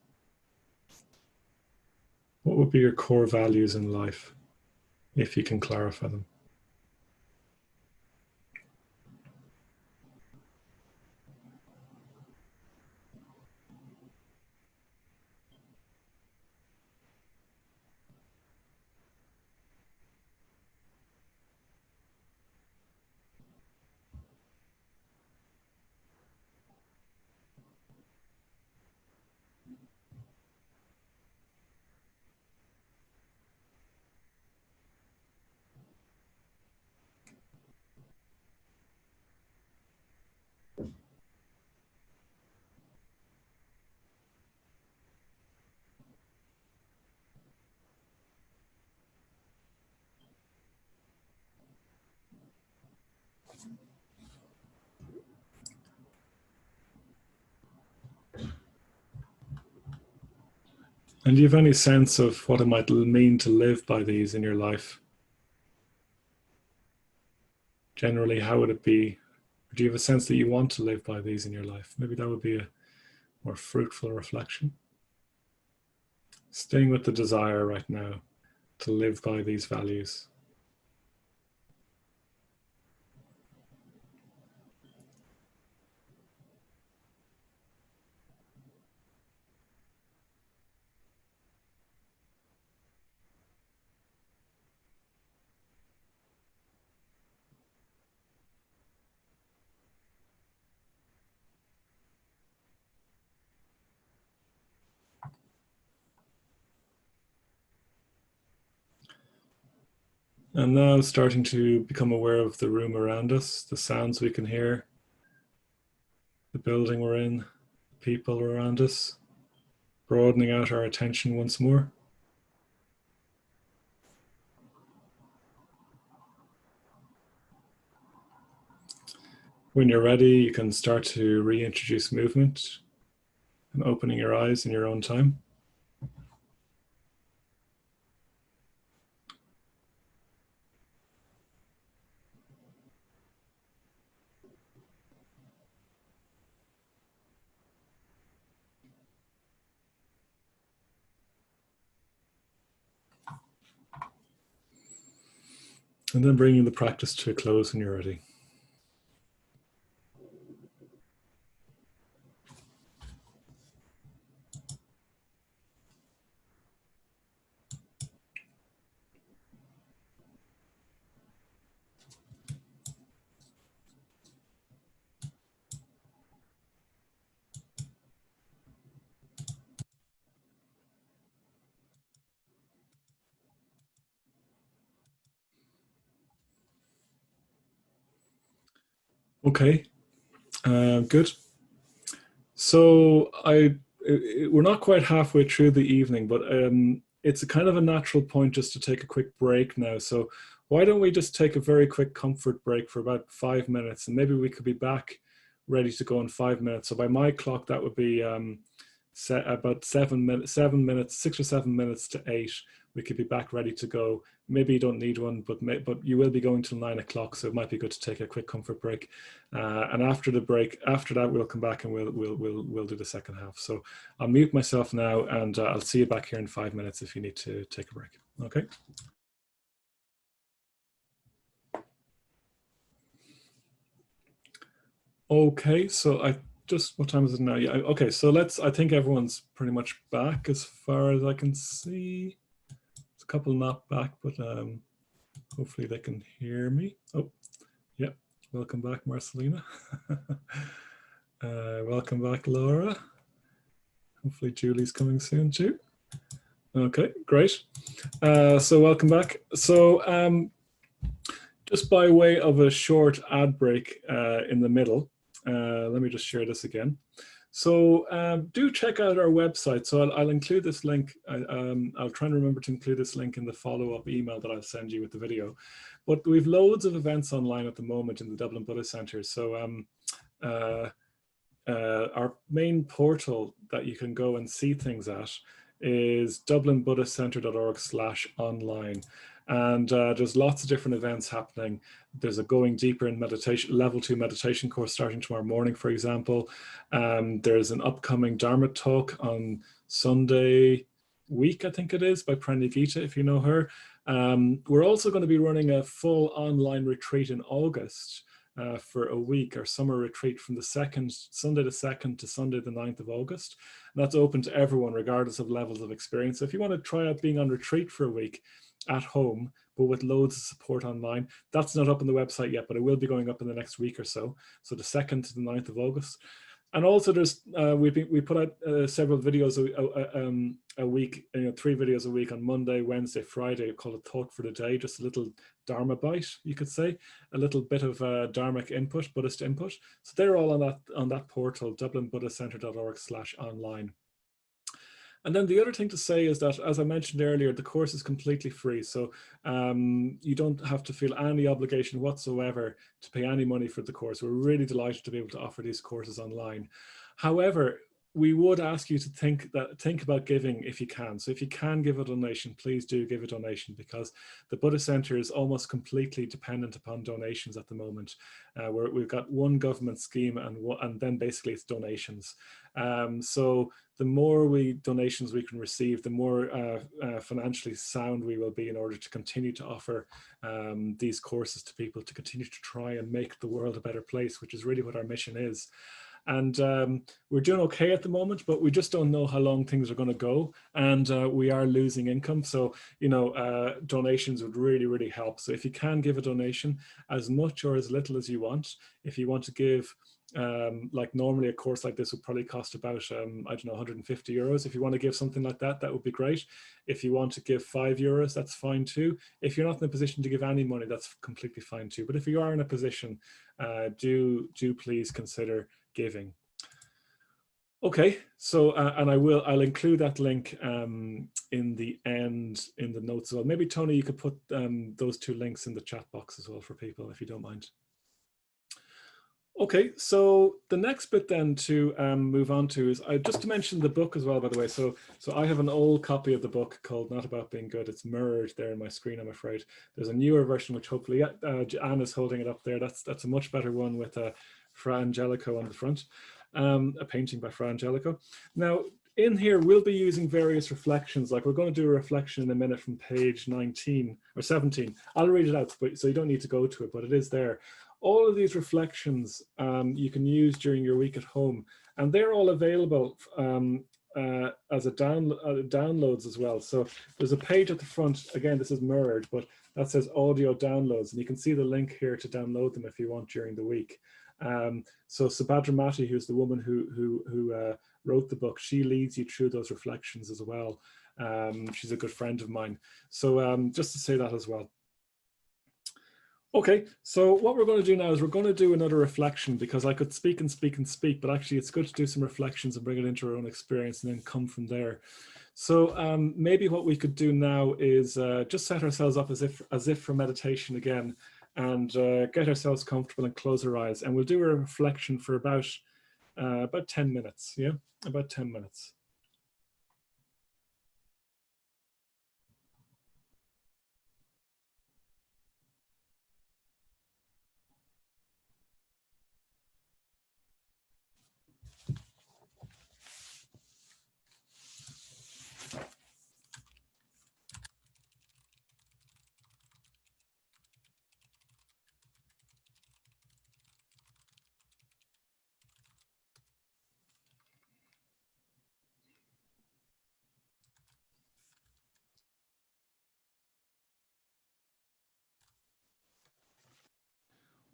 What would be your core values in life, if you can clarify them? And do you have any sense of what it might mean to live by these in your life? Generally, how would it be? Or do you have a sense that you want to live by these in your life? Maybe that would be a more fruitful reflection. Staying with the desire right now to live by these values. And now starting to become aware of the room around us, the sounds we can hear, the building we're in, the people around us, broadening out our attention once more. When you're ready, you can start to reintroduce movement and opening your eyes in your own time. And then bringing the practice to a close when you're ready. Okay, good. So we're not quite halfway through the evening, but it's a kind of a natural point just to take a quick break now. So why don't we just take a very quick comfort break for about 5 minutes, and maybe we could be back ready to go in 5 minutes. So by my clock, that would be set about 7 minutes, 6 or 7 minutes to 8. We could be back ready to go. Maybe you don't need one, but you will be going till 9 o'clock, so it might be good to take a quick comfort break. And after the break, after that, we'll come back and we'll do the second half. So I'll mute myself now, and I'll see you back here in 5 minutes if you need to take a break. Okay. Okay, so what time is it now? Yeah, okay, so I think everyone's pretty much back as far as I can see. There's a couple not back, but hopefully they can hear me. Oh, yeah, welcome back, Marcelina. Welcome back, Laura. Hopefully Julie's coming soon too. Okay, great. So welcome back. So Just by way of a short ad break in the middle, let me just share this again. So do check out our website. So I'll include this link. I'll try and remember to include this link in the follow-up email that I'll send you with the video. But we've loads of events online at the moment in the Dublin Buddhist Centre. So our main portal that you can go and see things at is dublinbuddhistcentre.org/online. And there's lots of different events happening. There's a going deeper in meditation, level 2 meditation course starting tomorrow morning, for example. There's an upcoming Dharma talk on Sunday week, I think it is, by Pranya Gita, if you know her. We're also going to be running a full online retreat in August for a week, our summer retreat from Sunday the 2nd to Sunday the 9th of August. And that's open to everyone, regardless of levels of experience. So if you want to try out being on retreat for a week at home, but with loads of support online, that's not up on the website yet, but it will be going up in the next week or so. So the 2nd to the 9th of August. And also there's, we put out several videos a week, 3 videos a week on Monday, Wednesday, Friday, called a Thought for the Day, just a little Dharma bite, you could say, a little bit of Dharmic input, Buddhist input. So they're all on that portal, dublinbuddhistcentre.org/online. And then the other thing to say is that, as I mentioned earlier, the course is completely free. So you don't have to feel any obligation whatsoever to pay any money for the course. We're really delighted to be able to offer these courses online. However, we would ask you to think about giving if you can. So if you can give a donation, please do give a donation, because the Buddhist Center is almost completely dependent upon donations at the moment. We've got one government scheme and then basically it's donations. So the more donations we can receive, the more financially sound we will be in order to continue to offer these courses to people, to continue to try and make the world a better place, which is really what our mission is. And we're doing okay at the moment, but we just don't know how long things are going to go. And we are losing income. So, donations would really, really help. So if you can give a donation, as much or as little as you want, if you want to give, like normally a course like this would probably cost about, I don't know, 150 euros. If you want to give something like that, that would be great. If you want to give 5 euros, that's fine too. If you're not in a position to give any money, that's completely fine too. But if you are in a position, do please consider giving. Okay, so and I'll include that link in the notes as well. Maybe Tony, you could put those 2 links in the chat box as well for people, if you don't mind. Okay, so the next bit then to move on to is just to mention the book as well, by the way. So I have an old copy of the book called Not About Being Good. It's mirrored there in my screen, I'm afraid. There's a newer version, which hopefully Anna's holding it up there. That's a much better one with Fra Angelico on the front, a painting by Fra Angelico. Now, in here, we'll be using various reflections. Like, we're going to do a reflection in a minute from page 19 or 17. I'll read it out, so you don't need to go to it, but it is there. All of these reflections you can use during your week at home, and they're all available as downloads as well. So there's a page at the front, again, this is mirrored, but that says audio downloads, and you can see the link here to download them if you want during the week. So Subhadra Mati, who's the woman who wrote the book, she leads you through those reflections as well. She's a good friend of mine. So just to say that as well. Okay, so what we're going to do now is we're going to do another reflection, because I could speak and speak and speak, but actually it's good to do some reflections and bring it into our own experience and then come from there. So maybe what we could do now is just set ourselves up as if for meditation again, and get ourselves comfortable and close our eyes, and we'll do a reflection for about 10 minutes. Yeah, about 10 minutes.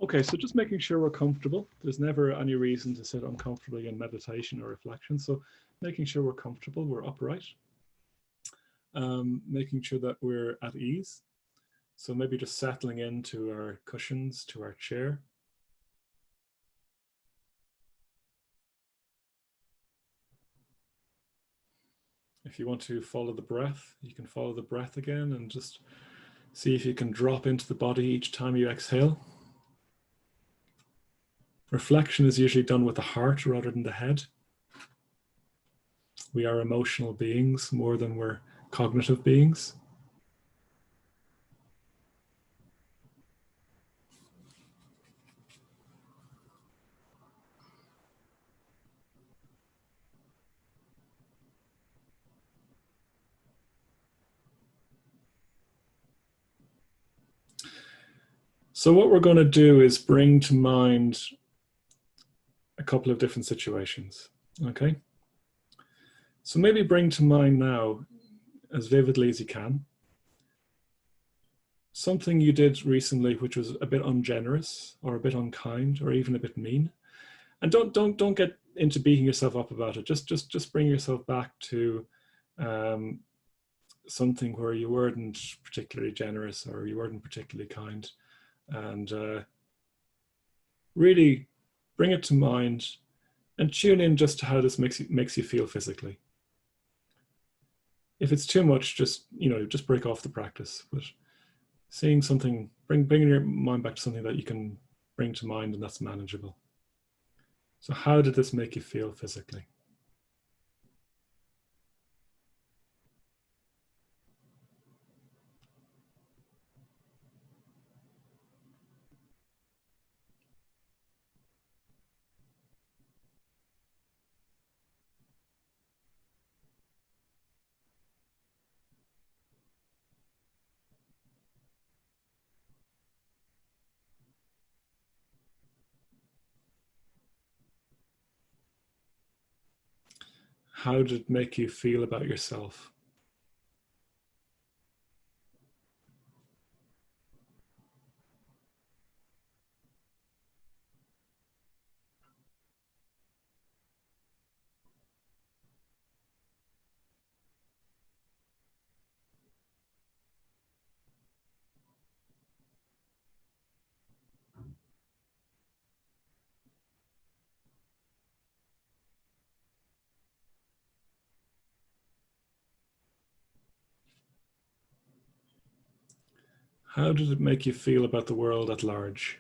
Okay, so just making sure we're comfortable. There's never any reason to sit uncomfortably in meditation or reflection. So making sure we're comfortable, we're upright. Making sure that we're at ease. So maybe just settling into our cushions, to our chair. If you want to follow the breath, you can follow the breath again and just see if you can drop into the body each time you exhale. Reflection is usually done with the heart rather than the head. We are emotional beings more than we're cognitive beings. So what we're going to do is bring to mind a couple of different situations, okay? So maybe bring to mind now, as vividly as you can, something you did recently which was a bit ungenerous or a bit unkind or even a bit mean. And don't get into beating yourself up about it. Just bring yourself back to something where you weren't particularly generous or you weren't particularly kind, and really bring it to mind and tune in just to how this makes you feel physically. If it's too much, just break off the practice. But seeing something, bringing your mind back to something that you can bring to mind and that's manageable. So how did this make you feel physically? How did it make you feel about yourself? How did it make you feel about the world at large?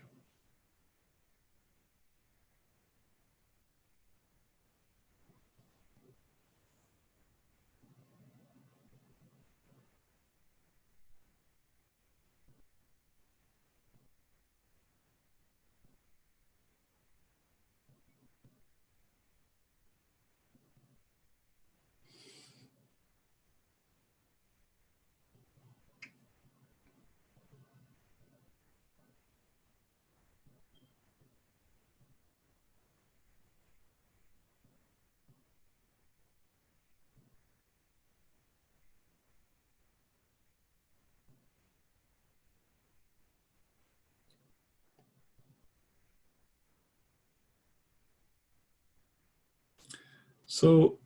So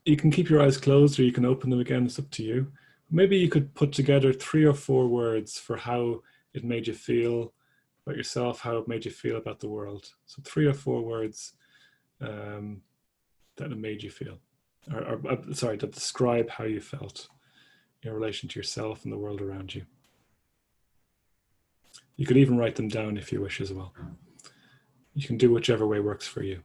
you can keep your eyes closed or you can open them again, it's up to you. Maybe you could put together 3 or 4 words for how it made you feel about yourself, how it made you feel about the world. So 3 or 4 words that it made you feel, sorry, that describe how you felt in relation to yourself and the world around you. You could even write them down if you wish as well. You can do whichever way works for you.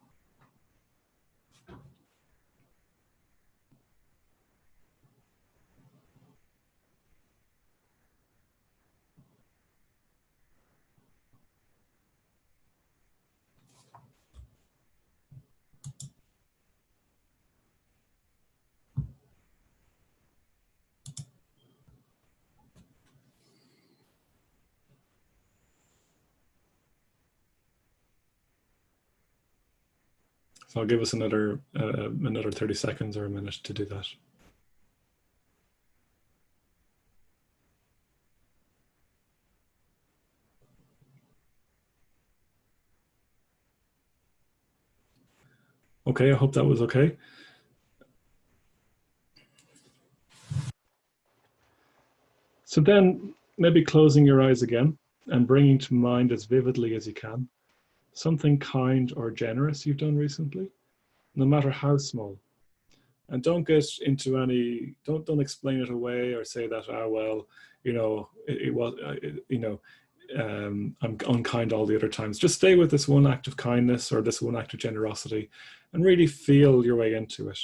So I'll give us another 30 seconds or a minute to do that. Okay, I hope that was okay. So then maybe closing your eyes again and bringing to mind as vividly as you can something kind or generous you've done recently, no matter how small. And don't get into any, don't explain it away or say that, ah, well, you know, it was, you know, I'm unkind all the other times. Just stay with this one act of kindness or this one act of generosity and really feel your way into it.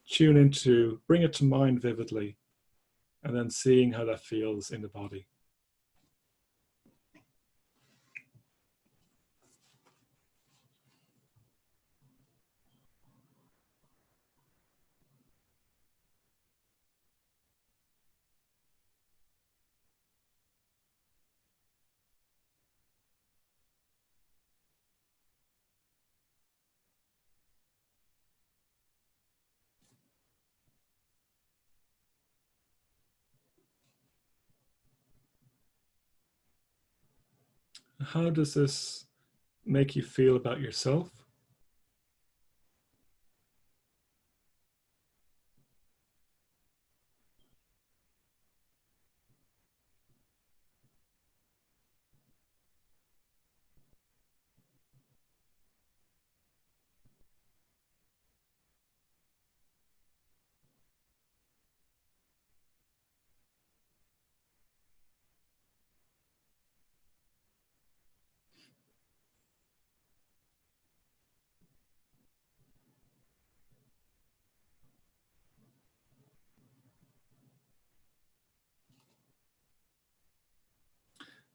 Tune into, bring it to mind vividly, and then seeing how that feels in the body. How does this make you feel about yourself?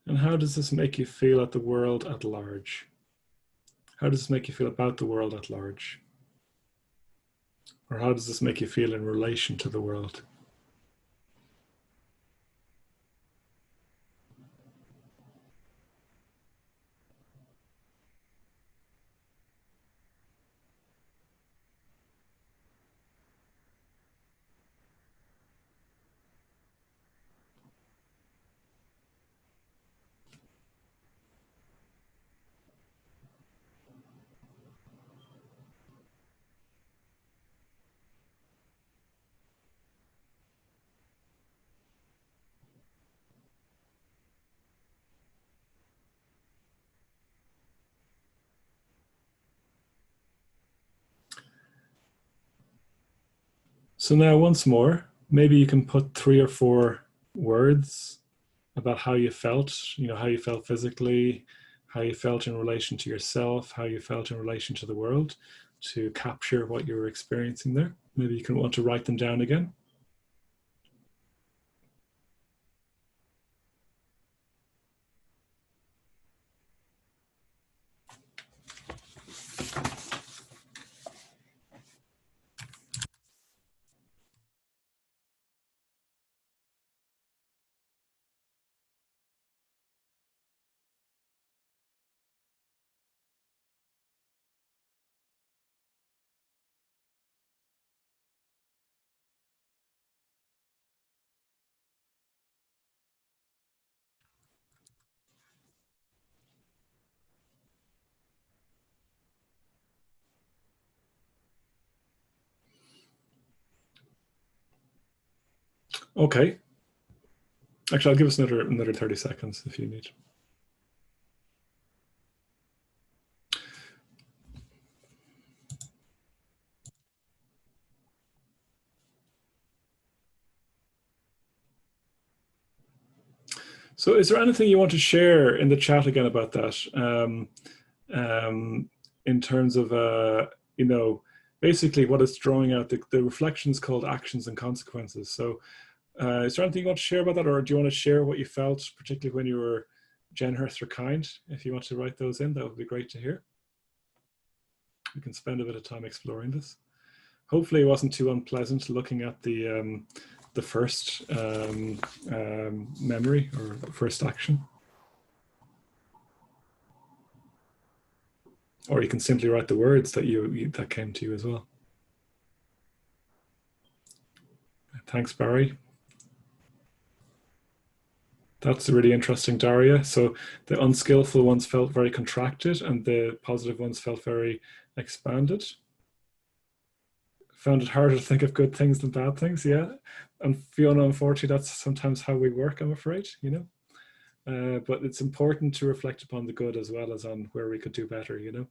And how does this make you feel at the world at large? How does this make you feel about the world at large? Or how does this make you feel in relation to the world? So now once more, maybe you can put 3 or 4 words about how you felt, you know, how you felt physically, how you felt in relation to yourself, how you felt in relation to the world, to capture what you were experiencing there. Maybe you can want to write them down again. Okay. Actually, I'll give us another 30 seconds if you need. So is there anything you want to share in the chat again about that? In terms of, you know, basically what it's drawing out, the reflection is called actions and consequences. So is there anything you want to share about that, or do you want to share what you felt, particularly when you were generous or kind? If you want to write those in, that would be great to hear. We can spend a bit of time exploring this. Hopefully it wasn't too unpleasant looking at the first memory or first action. Or you can simply write the words that that came to you as well. Thanks, Barry. That's really interesting, Daria. So the unskillful ones felt very contracted and the positive ones felt very expanded. Found it harder to think of good things than bad things, yeah. And Fiona, unfortunately, that's sometimes how we work, I'm afraid, you know. But it's important to reflect upon the good as well as on where we could do better, you know.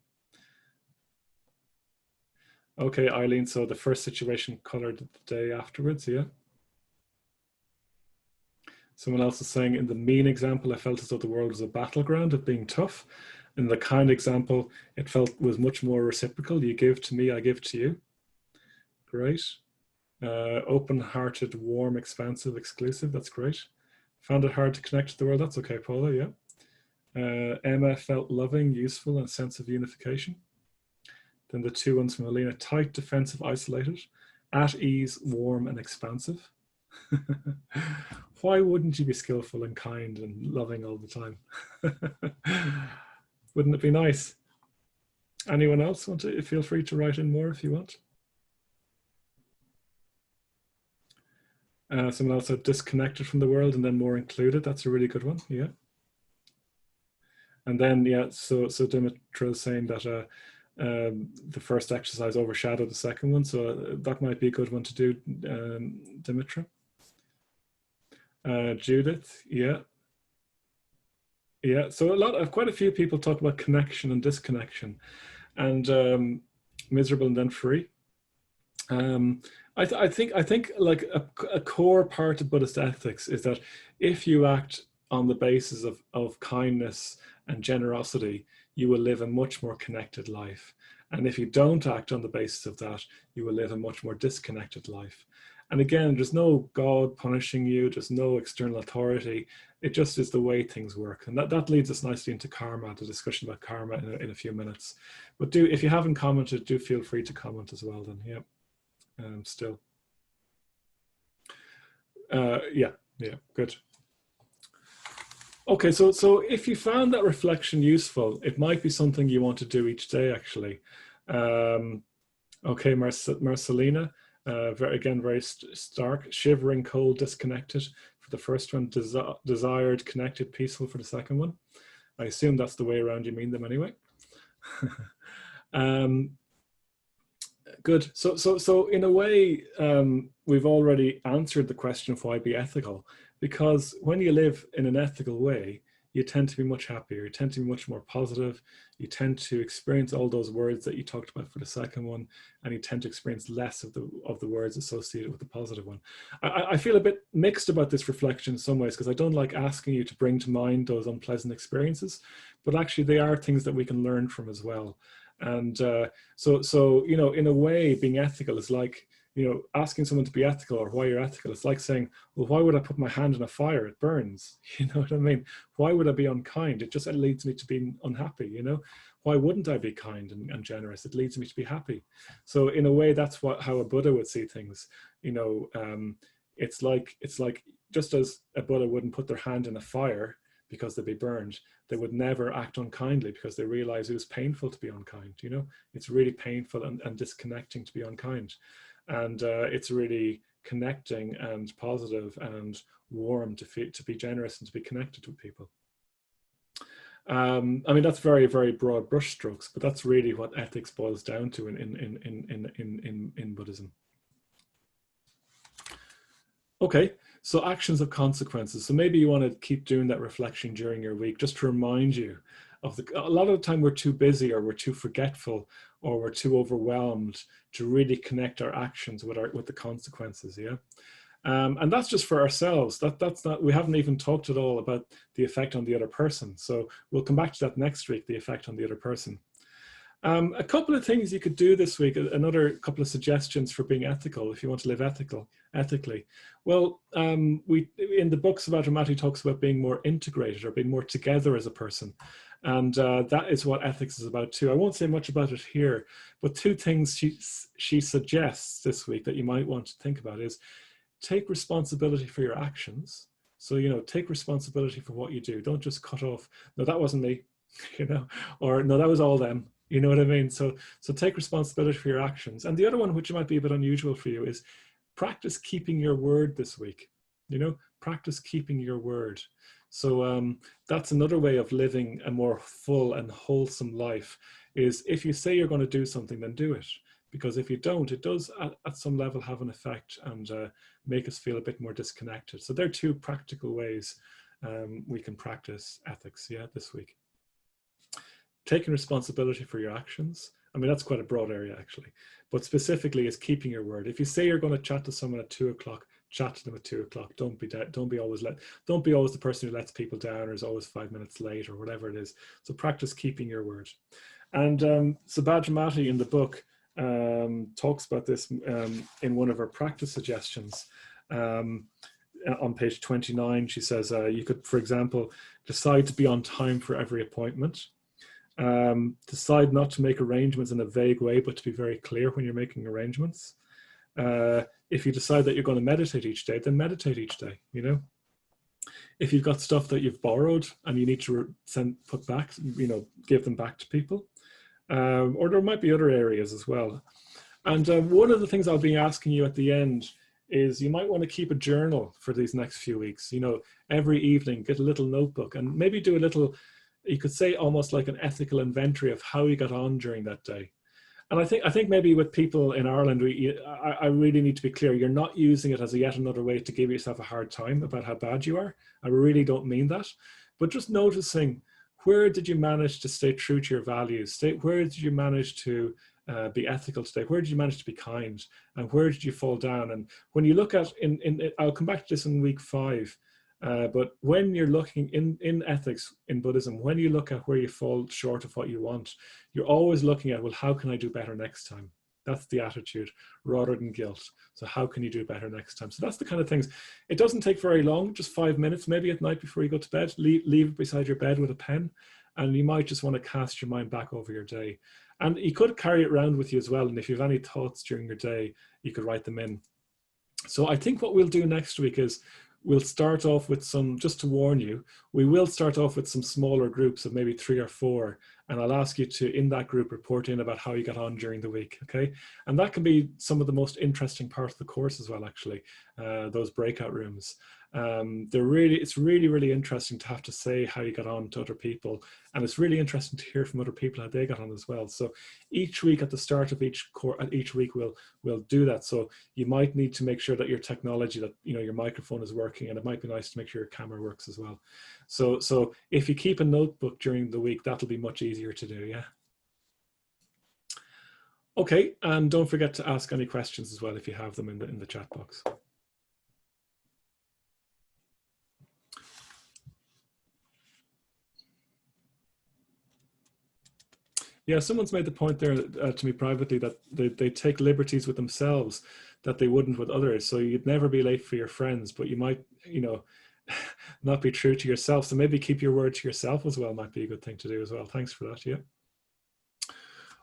Okay, Eileen, so the first situation colored the day afterwards, yeah. Someone else is saying, in the mean example, I felt as though the world was a battleground of being tough. In the kind example, it felt was much more reciprocal. You give to me, I give to you. Great. Open-hearted, warm, expansive, exclusive. That's great. Found it hard to connect to the world. That's okay, Paula, yeah. Emma felt loving, useful, and a sense of unification. Then the two ones from Alina, tight, defensive, isolated, at ease, warm, and expansive. Why wouldn't you be skillful and kind and loving all the time? Wouldn't it be nice? Anyone else want to? Feel free to write in more if you want. Someone else said disconnected from the world and then more included. That's a really good one. Yeah. And then, yeah, so Dimitra is saying that the first exercise overshadowed the second one. So that might be a good one to do, Dimitra. Judith, yeah. Yeah, so quite a few people talk about connection and disconnection and miserable and then free. I think like a core part of Buddhist ethics is that if you act on the basis of kindness and generosity, you will live a much more connected life. And if you don't act on the basis of that, you will live a much more disconnected life. And again, there's no God punishing you, there's no external authority. It just is the way things work. And that leads us nicely into karma, the discussion about karma in a few minutes. But if you haven't commented, do feel free to comment as well then, yeah. Still. Yeah, good. Okay, so if you found that reflection useful, it might be something you want to do each day, actually. Okay, Marcelina, very stark, shivering, cold, disconnected for the first one, desired, connected, peaceful for the second one. I assume that's the way around you mean them anyway. Good. So in a way, we've already answered the question of why be ethical, because when you live in an ethical way, you tend to be much happier, you tend to be much more positive, you tend to experience all those words that you talked about for the second one, and you tend to experience less of the words associated with the positive one. I feel a bit mixed about this reflection in some ways, because I don't like asking you to bring to mind those unpleasant experiences, but actually they are things that we can learn from as well. And so you know, in a way, being ethical is like, you know, asking someone to be ethical or why you're ethical. It's like saying, well, why would I put my hand in a fire? It burns. You know what I mean? Why would I be unkind? It just leads me to being unhappy, you know? Why wouldn't I be kind and generous? It leads me to be happy. So in a way, that's how a Buddha would see things. You know, it's like just as a Buddha wouldn't put their hand in a fire because they'd be burned, they would never act unkindly because they realize it was painful to be unkind. You know, it's really painful and disconnecting to be unkind. And it's really connecting and positive and warm to be generous and to be connected with people. I mean, that's very, very broad brushstrokes, but that's really what ethics boils down to in Buddhism. Okay, so actions of consequences. So maybe you want to keep doing that reflection during your week, just to remind you of a lot of the time we're too busy or we're too forgetful or we're too overwhelmed to really connect our actions with the consequences, yeah? And that's just for ourselves. That's not, we haven't even talked at all about the effect on the other person. So we'll come back to that next week, the effect on the other person. A couple of things you could do this week, another couple of suggestions for being ethical, if you want to live ethically. Well, in the books about Dharma, he talks about being more integrated or being more together as a person. And that is what ethics is about too. I won't say much about it here, but two things she suggests this week that you might want to think about is take responsibility for your actions. So, you know, take responsibility for what you do. Don't just cut off, no, that wasn't me, you know, or no, that was all them. You know what I mean? So take responsibility for your actions. And the other one, which might be a bit unusual for you, is practice keeping your word this week. You know, practice keeping your word. So that's another way of living a more full and wholesome life, is if you say you're going to do something, then do it. because if you don't, it does at some level have an effect and make us feel a bit more disconnected. So there are two practical ways we can practice ethics, this week. Taking responsibility for your actions. I mean, that's quite a broad area actually, but specifically is keeping your word. If you say you're going to chat to someone at 2 o'clock, chat to them at 2 o'clock. Don't be always the person who lets people down or is always 5 minutes late or whatever it is. So practice keeping your word. And Subhadramati in the book talks about this in one of her practice suggestions. On page 29, she says you could, for example, decide to be on time for every appointment. Decide not to make arrangements in a vague way, but to be very clear when you're making arrangements. If you decide that you're going to meditate each day, then meditate each day, you know. If you've got stuff that you've borrowed and you need to put back, you know, give them back to people. Or there might be other areas as well. And one of the things I'll be asking you at the end is you might want to keep a journal for these next few weeks. You know, every evening, get a little notebook and maybe do a little, you could say almost like an ethical inventory of how you got on during that day. And I think maybe with people in Ireland, I really need to be clear, you're not using it as yet another way to give yourself a hard time about how bad you are. I really don't mean that, but just noticing, where did you manage to stay true to your values? Where did you manage to be ethical today? Where did you manage to be kind? And where did you fall down? And when you look at, I'll come back to this in week 5, but when you're looking in ethics in Buddhism, when you look at where you fall short of what you want, you're always looking at, well, how can I do better next time? That's the attitude rather than guilt. So how can you do better next time? So that's the kind of things. It doesn't take very long, just 5 minutes, maybe at night before you go to bed, leave it beside your bed with a pen. And you might just want to cast your mind back over your day. And you could carry it around with you as well. And if you have any thoughts during your day, you could write them in. So I think what we'll do next week is we'll start off with some, just to warn you, we will start off with some smaller groups of maybe 3 or 4. And I'll ask you to, in that group, report in about how you got on during the week, okay? And that can be some of the most interesting part of the course as well, actually, those breakout rooms. It's really, really interesting to have to say how you got on to other people. And it's really interesting to hear from other people how they got on as well. So each week at the start of each week, we'll do that. So you might need to make sure that your technology, that, you know, your microphone is working, and it might be nice to make sure your camera works as well. So if you keep a notebook during the week, that'll be much easier to do, yeah? Okay, and don't forget to ask any questions as well if you have them in the chat box. Yeah, someone's made the point there to me privately that they take liberties with themselves that they wouldn't with others. So you'd never be late for your friends, but you might, you know, not be true to yourself. So maybe keep your word to yourself as well might be a good thing to do as well. Thanks for that, yeah.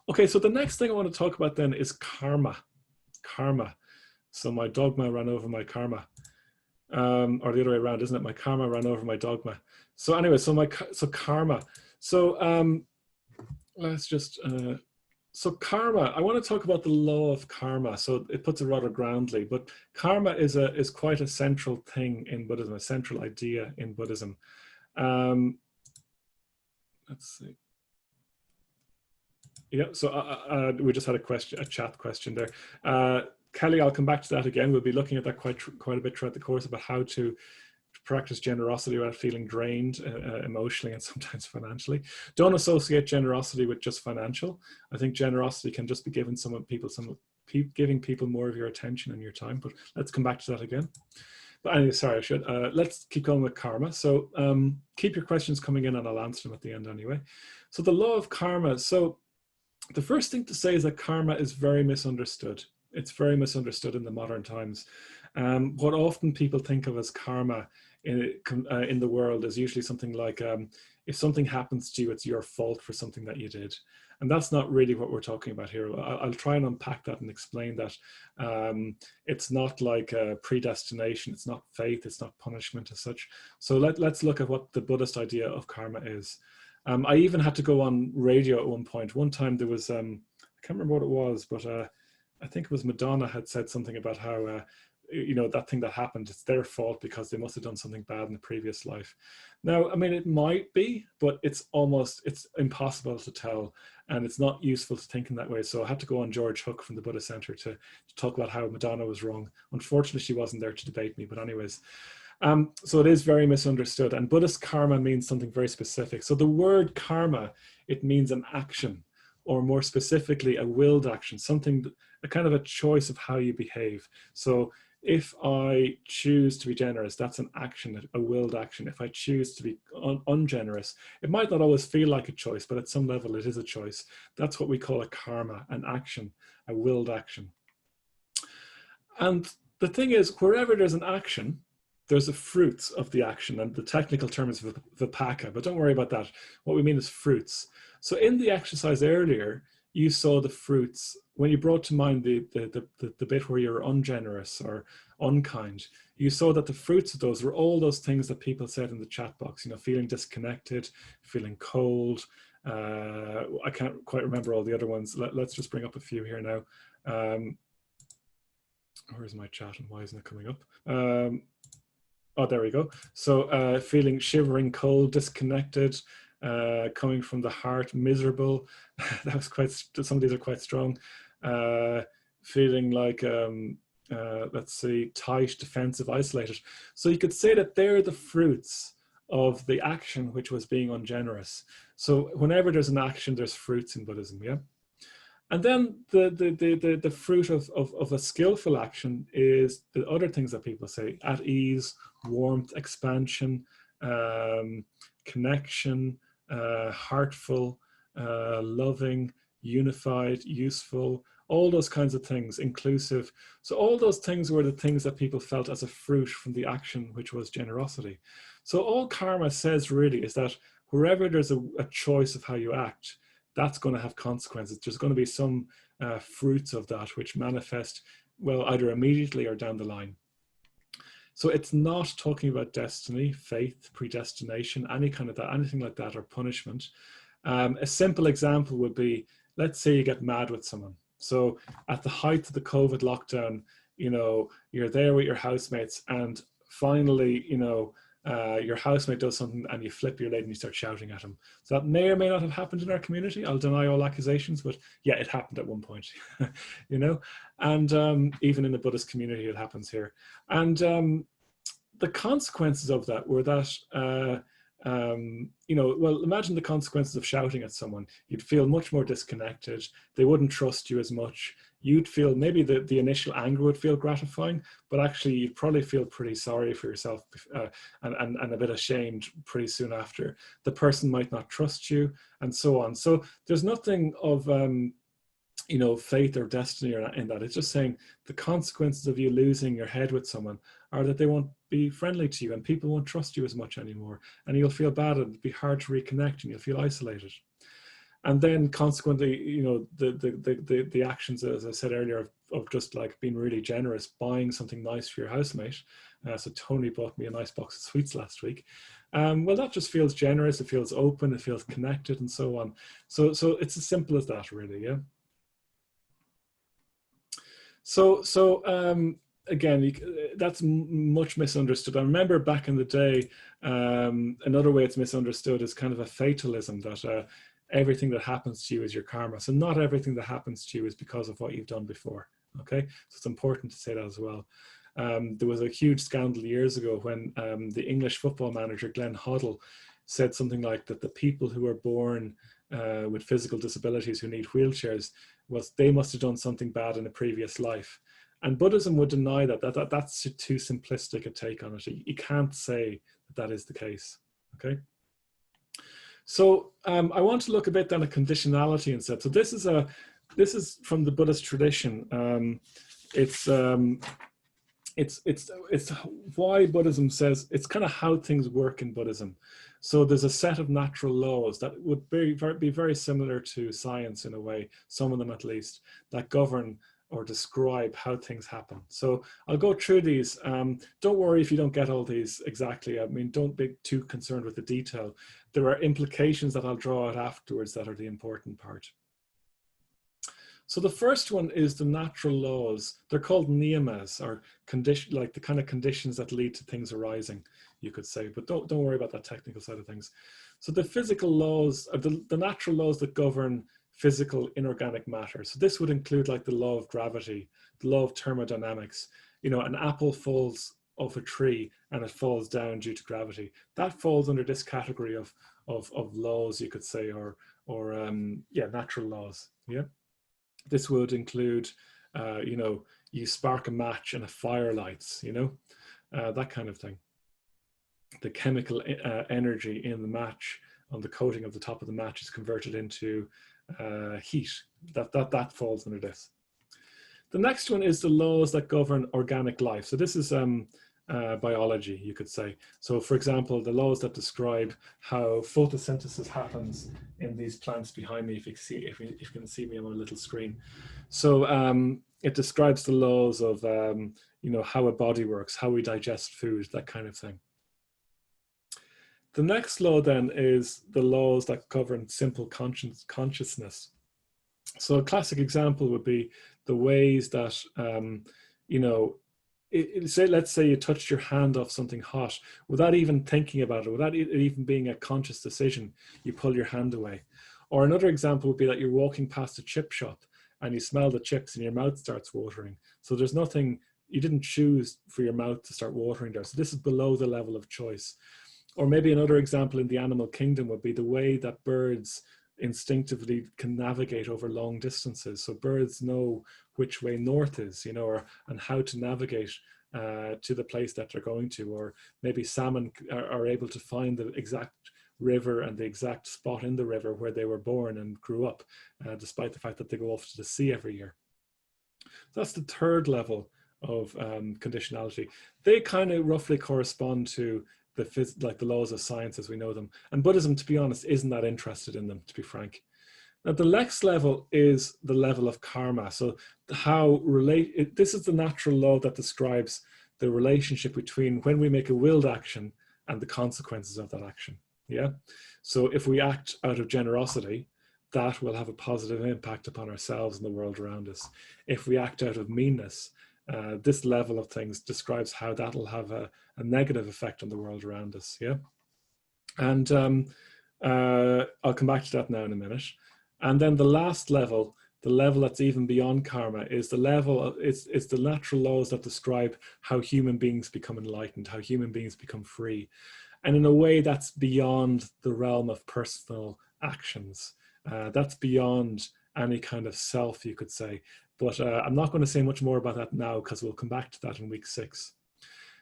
Okay, so the next thing I want to talk about then is karma. Karma. So my dogma ran over my karma. Or the other way around, isn't it? My karma ran over my dogma. So anyway, so karma. So let's just, so karma, I want to talk about the law of karma. So it puts it rather groundly, but karma is quite a central thing in Buddhism, a central idea in Buddhism. Let's see. Yeah, so we just had a chat question there. Kelly, I'll come back to that again. We'll be looking at that quite a bit throughout the course about how to practice generosity without feeling drained emotionally and sometimes financially. Don't associate generosity with just financial. I think generosity can just be giving giving people more of your attention and your time, but let's come back to that again. But anyway, sorry, let's keep going with karma. So keep your questions coming in and I'll answer them at the end anyway. So the law of karma. So the first thing to say is that karma is very misunderstood. It's very misunderstood in the modern times. What often people think of as karma in the world is usually something like, if something happens to you, it's your fault for something that you did. And that's not really what we're talking about here. I'll try and unpack that and explain that. It's not like predestination, it's not fate, it's not punishment as such. So let's look at what the Buddhist idea of karma is. I even had to go on radio at one point. One time there was, I can't remember what it was, but I think it was Madonna had said something about how you know, that thing that happened, it's their fault because they must have done something bad in the previous life. Now, I mean, it might be, but it's impossible to tell, and it's not useful to think in that way. So I had to go on George Hook from the Buddhist Center to talk about how Madonna was wrong. Unfortunately, she wasn't there to debate me, but anyways. So it is very misunderstood, and Buddhist karma means something very specific. So the word karma, it means an action, or more specifically, a willed action, something, a kind of a choice of how you behave. So if I choose to be generous, that's an action, a willed action. If I choose to be ungenerous, it might not always feel like a choice, but at some level it is a choice. That's what we call a karma, an action, a willed action. And the thing is, wherever there's an action, there's the fruits of the action, and the technical term is vipaka, but don't worry about that. What we mean is fruits. So in the exercise earlier, you saw the fruits. When you brought to mind the bit where you're ungenerous or unkind, you saw that the fruits of those were all those things that people said in the chat box, you know, feeling disconnected, feeling cold. I can't quite remember all the other ones. Let's just bring up a few here now. Where's my chat and why isn't it coming up? Oh, there we go. So feeling shivering, cold, disconnected, coming from the heart, miserable. That was quite, some of these are quite strong. Feeling like, let's see, tight, defensive, isolated. So you could say that they're the fruits of the action which was being ungenerous. So whenever there's an action, there's fruits in Buddhism, yeah? And then the fruit of a skillful action is the other things that people say: at ease, warmth, expansion, connection, heartful, loving, unified, useful, all those kinds of things, inclusive. So all those things were the things that people felt as a fruit from the action, which was generosity. So all karma says really is that wherever there's a choice of how you act, that's going to have consequences. There's going to be some fruits of that which manifest, well, either immediately or down the line. So it's not talking about destiny, faith, predestination, any kind of that, anything like that, or punishment. A simple example would be, let's say you get mad with someone. So at the height of the COVID lockdown, you know, you're there with your housemates, and finally, you know, your housemate does something and you flip your lid and you start shouting at him. So that may or may not have happened in our community. I'll deny all accusations, but yeah, it happened at one point, you know, and even in the Buddhist community, it happens here. And the consequences of that were that, you know, well, imagine the consequences of shouting at someone. You'd feel much more disconnected. They wouldn't trust you as much. You'd feel, maybe the initial anger would feel gratifying, but actually you'd probably feel pretty sorry for yourself and a bit ashamed pretty soon after. The person might not trust you, and so on. So there's nothing of, you know, faith or destiny or in that. It's just saying the consequences of you losing your head with someone are that they won't be friendly to you, and people won't trust you as much anymore, and you'll feel bad, and it'll be hard to reconnect, and you'll feel isolated. And then consequently, you know, the actions, as I said earlier, of just like being really generous, buying something nice for your housemate. So Tony bought me a nice box of sweets last week. Well, that just feels generous. It feels open. It feels connected, and so on. So it's as simple as that, really. Yeah. So again, that's much misunderstood. I remember back in the day, another way it's misunderstood is kind of a fatalism, that everything that happens to you is your karma. So not everything that happens to you is because of what you've done before. Okay, so it's important to say that as well. There was a huge scandal years ago when the English football manager Glenn Hoddle said something like that: the people who are born with physical disabilities who need wheelchairs, they must have done something bad in a previous life. And Buddhism would deny that. That's too simplistic a take on it. You can't say that is the case. Okay. So I want to look a bit then at conditionality instead. So this is from the Buddhist tradition. It's why Buddhism says, it's kind of how things work in Buddhism. So there's a set of natural laws that would be very similar to science in a way, some of them at least, that govern or describe how things happen. So I'll go through these. Don't worry if you don't get all these exactly. I mean, don't be too concerned with the detail. There are implications that I'll draw out afterwards that are the important part. So the first one is the natural laws. They're called niyamas, or condition, like the kind of conditions that lead to things arising, you could say. But don't worry about that technical side of things. So the physical laws, or the natural laws that govern physical inorganic matter. So this would include like the law of gravity, the law of thermodynamics. You know, an apple falls off a tree and it falls down due to gravity. That falls under this category of laws, you could say, or yeah, natural laws. Yeah. This would include, you know, you spark a match and a fire lights, you know, that kind of thing. The chemical energy in the match on the coating of the top of the match is converted into heat. That falls under this. The next one is the laws that govern organic life. So this is biology, you could say. So for example, the laws that describe how photosynthesis happens in these plants behind me, if you can see me on my little screen. So it describes the laws of, you know, how a body works, how we digest food, that kind of thing. The next law then is the laws that govern simple consciousness. So a classic example would be the ways that, you know, let's say you touched your hand off something hot without even thinking about it, without it even being a conscious decision, you pull your hand away. Or another example would be that you're walking past a chip shop and you smell the chips and your mouth starts watering. So there's nothing, you didn't choose for your mouth to start watering there. So this is below the level of choice. Or maybe another example in the animal kingdom would be the way that birds instinctively can navigate over long distances. So birds know which way north is, you know, and how to navigate to the place that they're going to. Or maybe salmon are able to find the exact river and the exact spot in the river where they were born and grew up, despite the fact that they go off to the sea every year. So that's the third level of conditionality. They kind of roughly correspond to the laws of science as we know them. And Buddhism, to be honest, isn't that interested in them, to be frank. Now, the next level is the level of karma. So this is the natural law that describes the relationship between when we make a willed action and the consequences of that action. Yeah. So if we act out of generosity, that will have a positive impact upon ourselves and the world around us. If we act out of meanness, this level of things describes how that'll have a negative effect on the world around us. Yeah. And I'll come back to that now in a minute. And then the last level, the level that's even beyond karma, is the level of, it's the natural laws that describe how human beings become enlightened, how human beings become free. And in a way that's beyond the realm of personal actions. That's beyond any kind of self, you could say. But I'm not going to say much more about that now because we'll come back to that in week 6.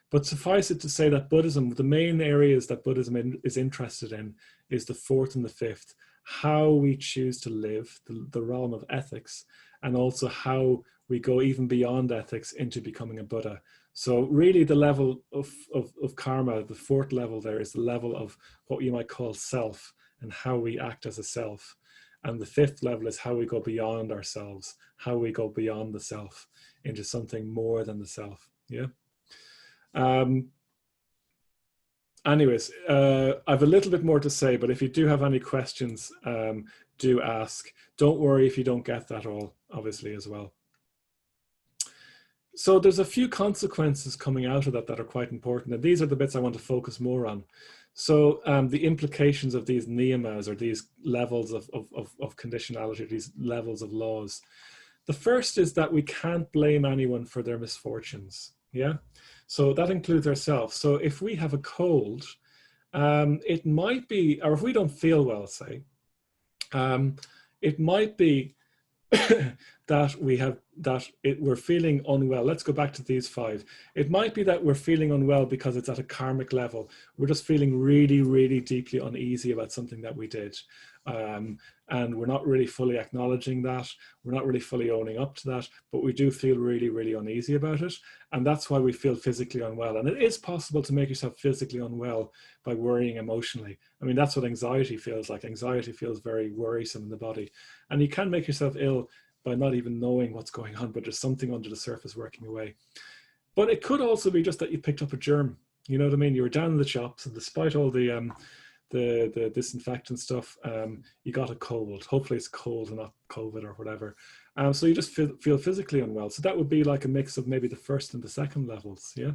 But suffice it to say that Buddhism, the main areas that Buddhism is interested in is the 4th and the 5th, how we choose to live, the realm of ethics, and also how we go even beyond ethics into becoming a Buddha. So really the level of karma, the 4th level there, is the level of what you might call self and how we act as a self. And the 5th level is how we go beyond ourselves, how we go beyond the self into something more than the self. Yeah. Anyways, I have a little bit more to say, but if you do have any questions, do ask. Don't worry if you don't get that all, obviously, as well. So there's a few consequences coming out of that are quite important. And these are the bits I want to focus more on. So the implications of these niyamas, or these levels of conditionality, these levels of laws. The first is that we can't blame anyone for their misfortunes. Yeah. So that includes ourselves. So if we have a cold, it might be, or if we don't feel well, say, it might be that we're feeling unwell. Let's go back to these 5. It might be that we're feeling unwell because it's at a karmic level. We're just feeling really, really deeply uneasy about something that we did. And we're not really fully acknowledging that. We're not really fully owning up to that, but we do feel really, really uneasy about it. And that's why we feel physically unwell. And it is possible to make yourself physically unwell by worrying emotionally. I mean, that's what anxiety feels like. Anxiety feels very worrisome in the body. And you can make yourself ill by not even knowing what's going on, but there's something under the surface working away. But it could also be just that you picked up a germ. You know what I mean? You were down in the shops, and despite all the the disinfectant stuff, you got a cold. Hopefully it's cold and not COVID or whatever. So you just feel physically unwell. So that would be like a mix of maybe the first and the second levels, yeah.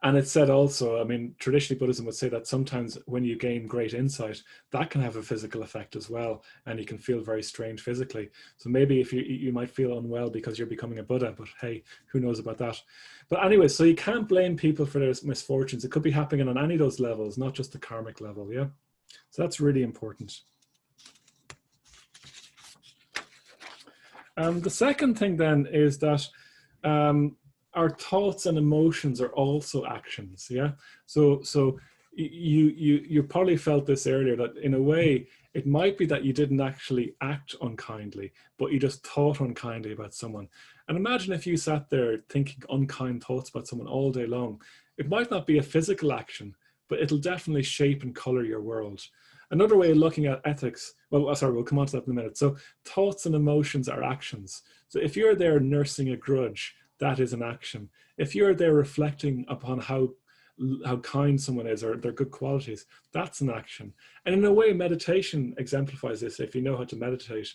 And it's said also, I mean, traditionally Buddhism would say that sometimes when you gain great insight, that can have a physical effect as well, and you can feel very strange physically. So maybe if you might feel unwell because you're becoming a Buddha, but hey, who knows about that? But anyway, so you can't blame people for their misfortunes. It could be happening on any of those levels, not just the karmic level, yeah? So that's really important. The second thing then is that our thoughts and emotions are also actions, yeah? So you probably felt this earlier, that in a way, it might be that you didn't actually act unkindly, but you just thought unkindly about someone. And imagine if you sat there thinking unkind thoughts about someone all day long. It might not be a physical action, but it'll definitely shape and color your world. Another way of looking at ethics, well, sorry, we'll come on to that in a minute. So thoughts and emotions are actions. So if you're there nursing a grudge, that is an action. If you're there reflecting upon how kind someone is or their good qualities, that's an action. And in a way, meditation exemplifies this. If you know how to meditate,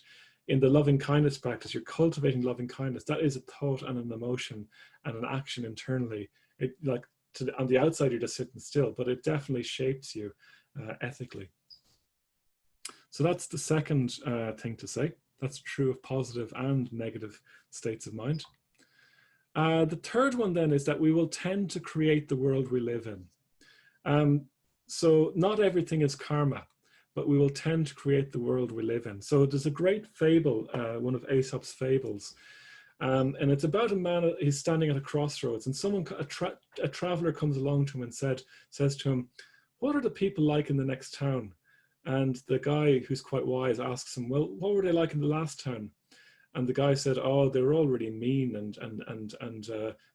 in the loving kindness practice, you're cultivating loving kindness. That is a thought and an emotion and an action internally. On the outside, you're just sitting still, but it definitely shapes you ethically. So that's the second thing to say. That's true of positive and negative states of mind. The third one then is that we will tend to create the world we live in. So not everything is karma, but we will tend to create the world we live in. So there's a great fable, one of Aesop's fables, and it's about a man. He's standing at a crossroads, and a traveler comes along to him and says to him, "What are the people like in the next town?" And the guy, who's quite wise, asks him, "Well, what were they like in the last town?" And the guy said, "Oh, they were all really mean and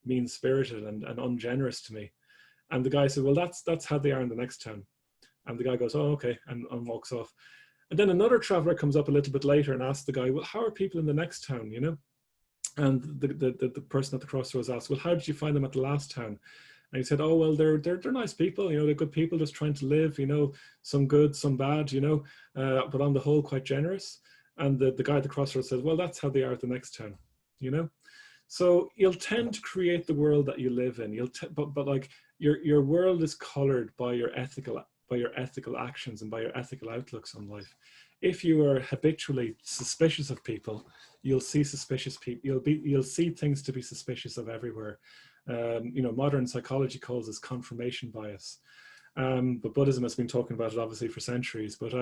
mean-spirited and ungenerous to me." And the guy said, "Well, that's how they are in the next town." And the guy goes, "Oh, okay," and walks off. And then another traveler comes up a little bit later and asks the guy, "Well, how are people in the next town, you know?" And the person at the crossroads asked, "Well, how did you find them at the last town?" And he said, "Oh, well, they're nice people, you know, they're good people just trying to live, you know, some good, some bad, you know, but on the whole, quite generous." And the guy at the crossroads says, "Well, that's how they are at the next town, you know." So you'll tend to create the world that you live in. But like your world is colored by your ethical actions and by your ethical outlooks on life. If you are habitually suspicious of people, you'll see suspicious people. You'll see things to be suspicious of everywhere. You know, modern psychology calls this confirmation bias. But Buddhism has been talking about it obviously for centuries. But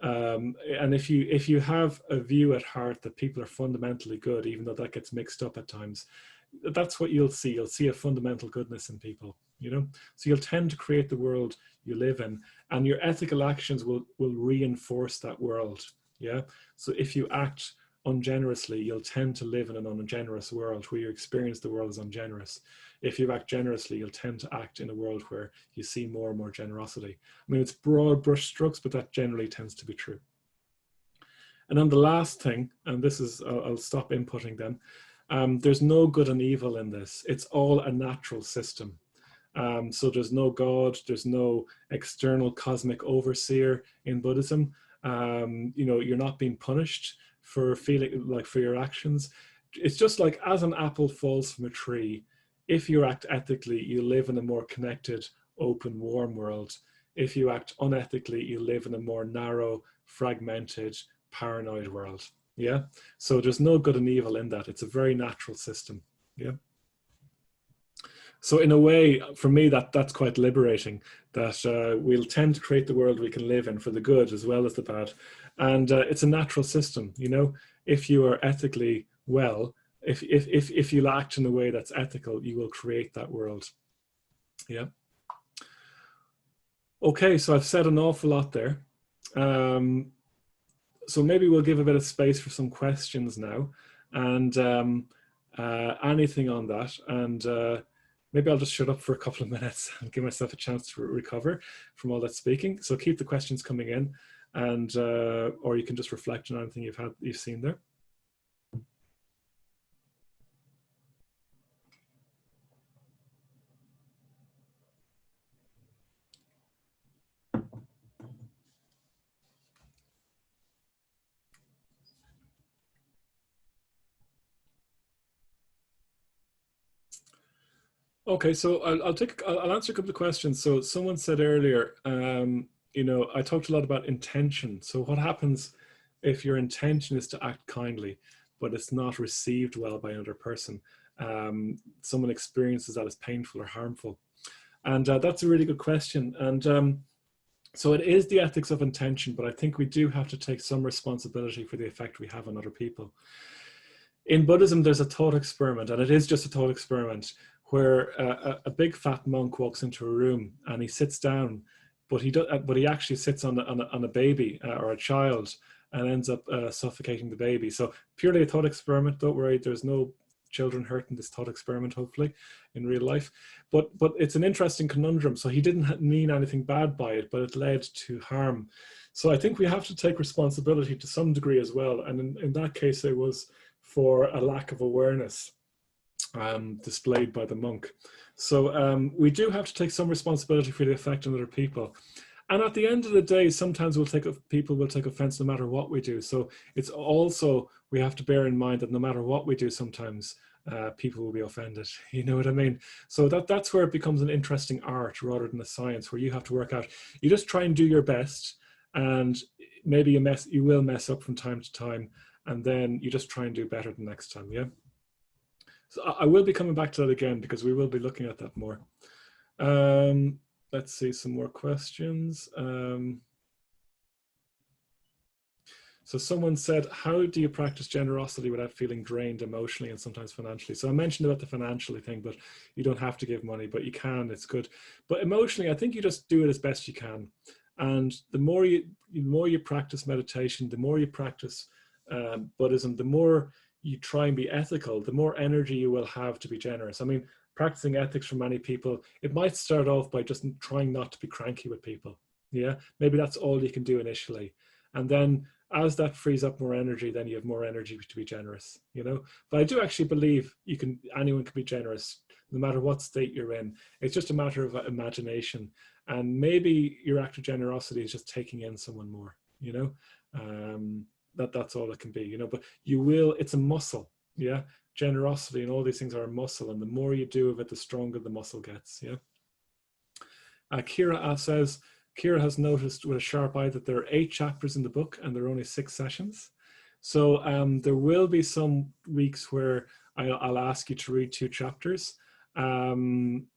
and if you have a view at heart that people are fundamentally good, even though that gets mixed up at times, that's what you'll see. You'll see a fundamental goodness in people, you know. So you'll tend to create the world you live in, and your ethical actions will reinforce that world. Yeah. So if you act ungenerously, you'll tend to live in an ungenerous world where you experience the world as ungenerous. If you act generously, you'll tend to act in a world where you see more and more generosity. I mean, it's broad brush strokes, but that generally tends to be true. And then the last thing, and this is, I'll stop inputting then. There's no good and evil in this. It's all a natural system. So there's no God, there's no external cosmic overseer in Buddhism. You know, you're not being punished for feeling like for your actions. It's just like as an apple falls from a tree, if you act ethically, you live in a more connected, open, warm world. If you act unethically, you live in a more narrow, fragmented, paranoid world. Yeah. So there's no good and evil in that. It's a very natural system. Yeah. So in a way, for me, that's quite liberating, that we'll tend to create the world we can live in for the good as well as the bad. And it's a natural system, you know. If you are ethically well, if you act in a way that's ethical, you will create that world. Yeah. Okay, so I've said an awful lot there. So maybe we'll give a bit of space for some questions now, and anything on that. And maybe I'll just shut up for a couple of minutes and give myself a chance to recover from all that speaking. So keep the questions coming in, and or you can just reflect on anything you've seen there. Okay, so I'll answer a couple of questions. So someone said earlier, you know, I talked a lot about intention. So what happens if your intention is to act kindly, but it's not received well by another person? Someone experiences that as painful or harmful. And that's a really good question. And so it is the ethics of intention, but I think we do have to take some responsibility for the effect we have on other people. In Buddhism, there's a thought experiment, and it is just a thought experiment, where a big fat monk walks into a room and he sits down, but he actually sits on a baby or a child and ends up suffocating the baby. So purely a thought experiment. Don't worry, there's no children hurt in this thought experiment, hopefully, in real life. But it's an interesting conundrum. So he didn't mean anything bad by it, but it led to harm. So I think we have to take responsibility to some degree as well. And in that case, it was for a lack of awareness displayed by the monk. So we do have to take some responsibility for the effect on other people. And at the end of the day, sometimes people will take offense no matter what we do. So it's also, we have to bear in mind that no matter what we do, sometimes people will be offended. You know what I mean? So that's where it becomes an interesting art rather than a science, where you have to work out, you just try and do your best, and maybe you will mess up from time to time, and then you just try and do better the next time. Yeah. So I will be coming back to that again, because we will be looking at that more. Let's see some more questions. So someone said, how do you practice generosity without feeling drained emotionally and sometimes financially? So I mentioned about the financially thing, but you don't have to give money, but you can, it's good. But emotionally, I think you just do it as best you can. And the more you practice meditation, the more you practice Buddhism, the more you try and be ethical, the more energy you will have to be generous. I mean, practicing ethics for many people, it might start off by just trying not to be cranky with people. Yeah, maybe that's all you can do initially. And then as that frees up more energy, then you have more energy to be generous, you know. But I do actually believe anyone can be generous no matter what state you're in. It's just a matter of imagination. And maybe your act of generosity is just taking in someone more, you know. That's all it can be, you know. But it's a muscle. Yeah, generosity and all these things are a muscle, and the more you do of it, the stronger the muscle gets. Yeah. Kira says, Kira has noticed with a sharp eye that there are 8 chapters in the book and there are only 6 sessions. So there will be some weeks where I'll ask you to read 2 chapters. And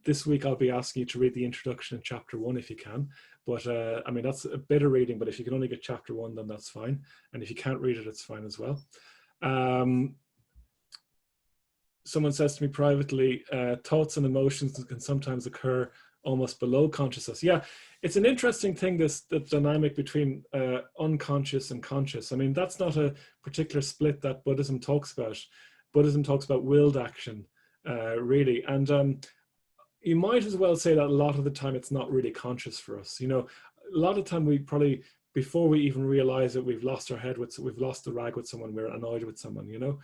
this week I'll be asking you to read the introduction in chapter 1 if you can. But I mean, that's a bit of reading, but if you can only get chapter 1, then that's fine. And if you can't read it, it's fine as well. Someone says to me privately, thoughts and emotions can sometimes occur almost below consciousness. Yeah, it's an interesting thing, the dynamic between unconscious and conscious. I mean, that's not a particular split that Buddhism talks about. Buddhism talks about willed action, really. And you might as well say that a lot of the time it's not really conscious for us. You know, a lot of the time we probably, before we even realize it, we've lost our head we've lost the rag with someone, we're annoyed with someone, you know.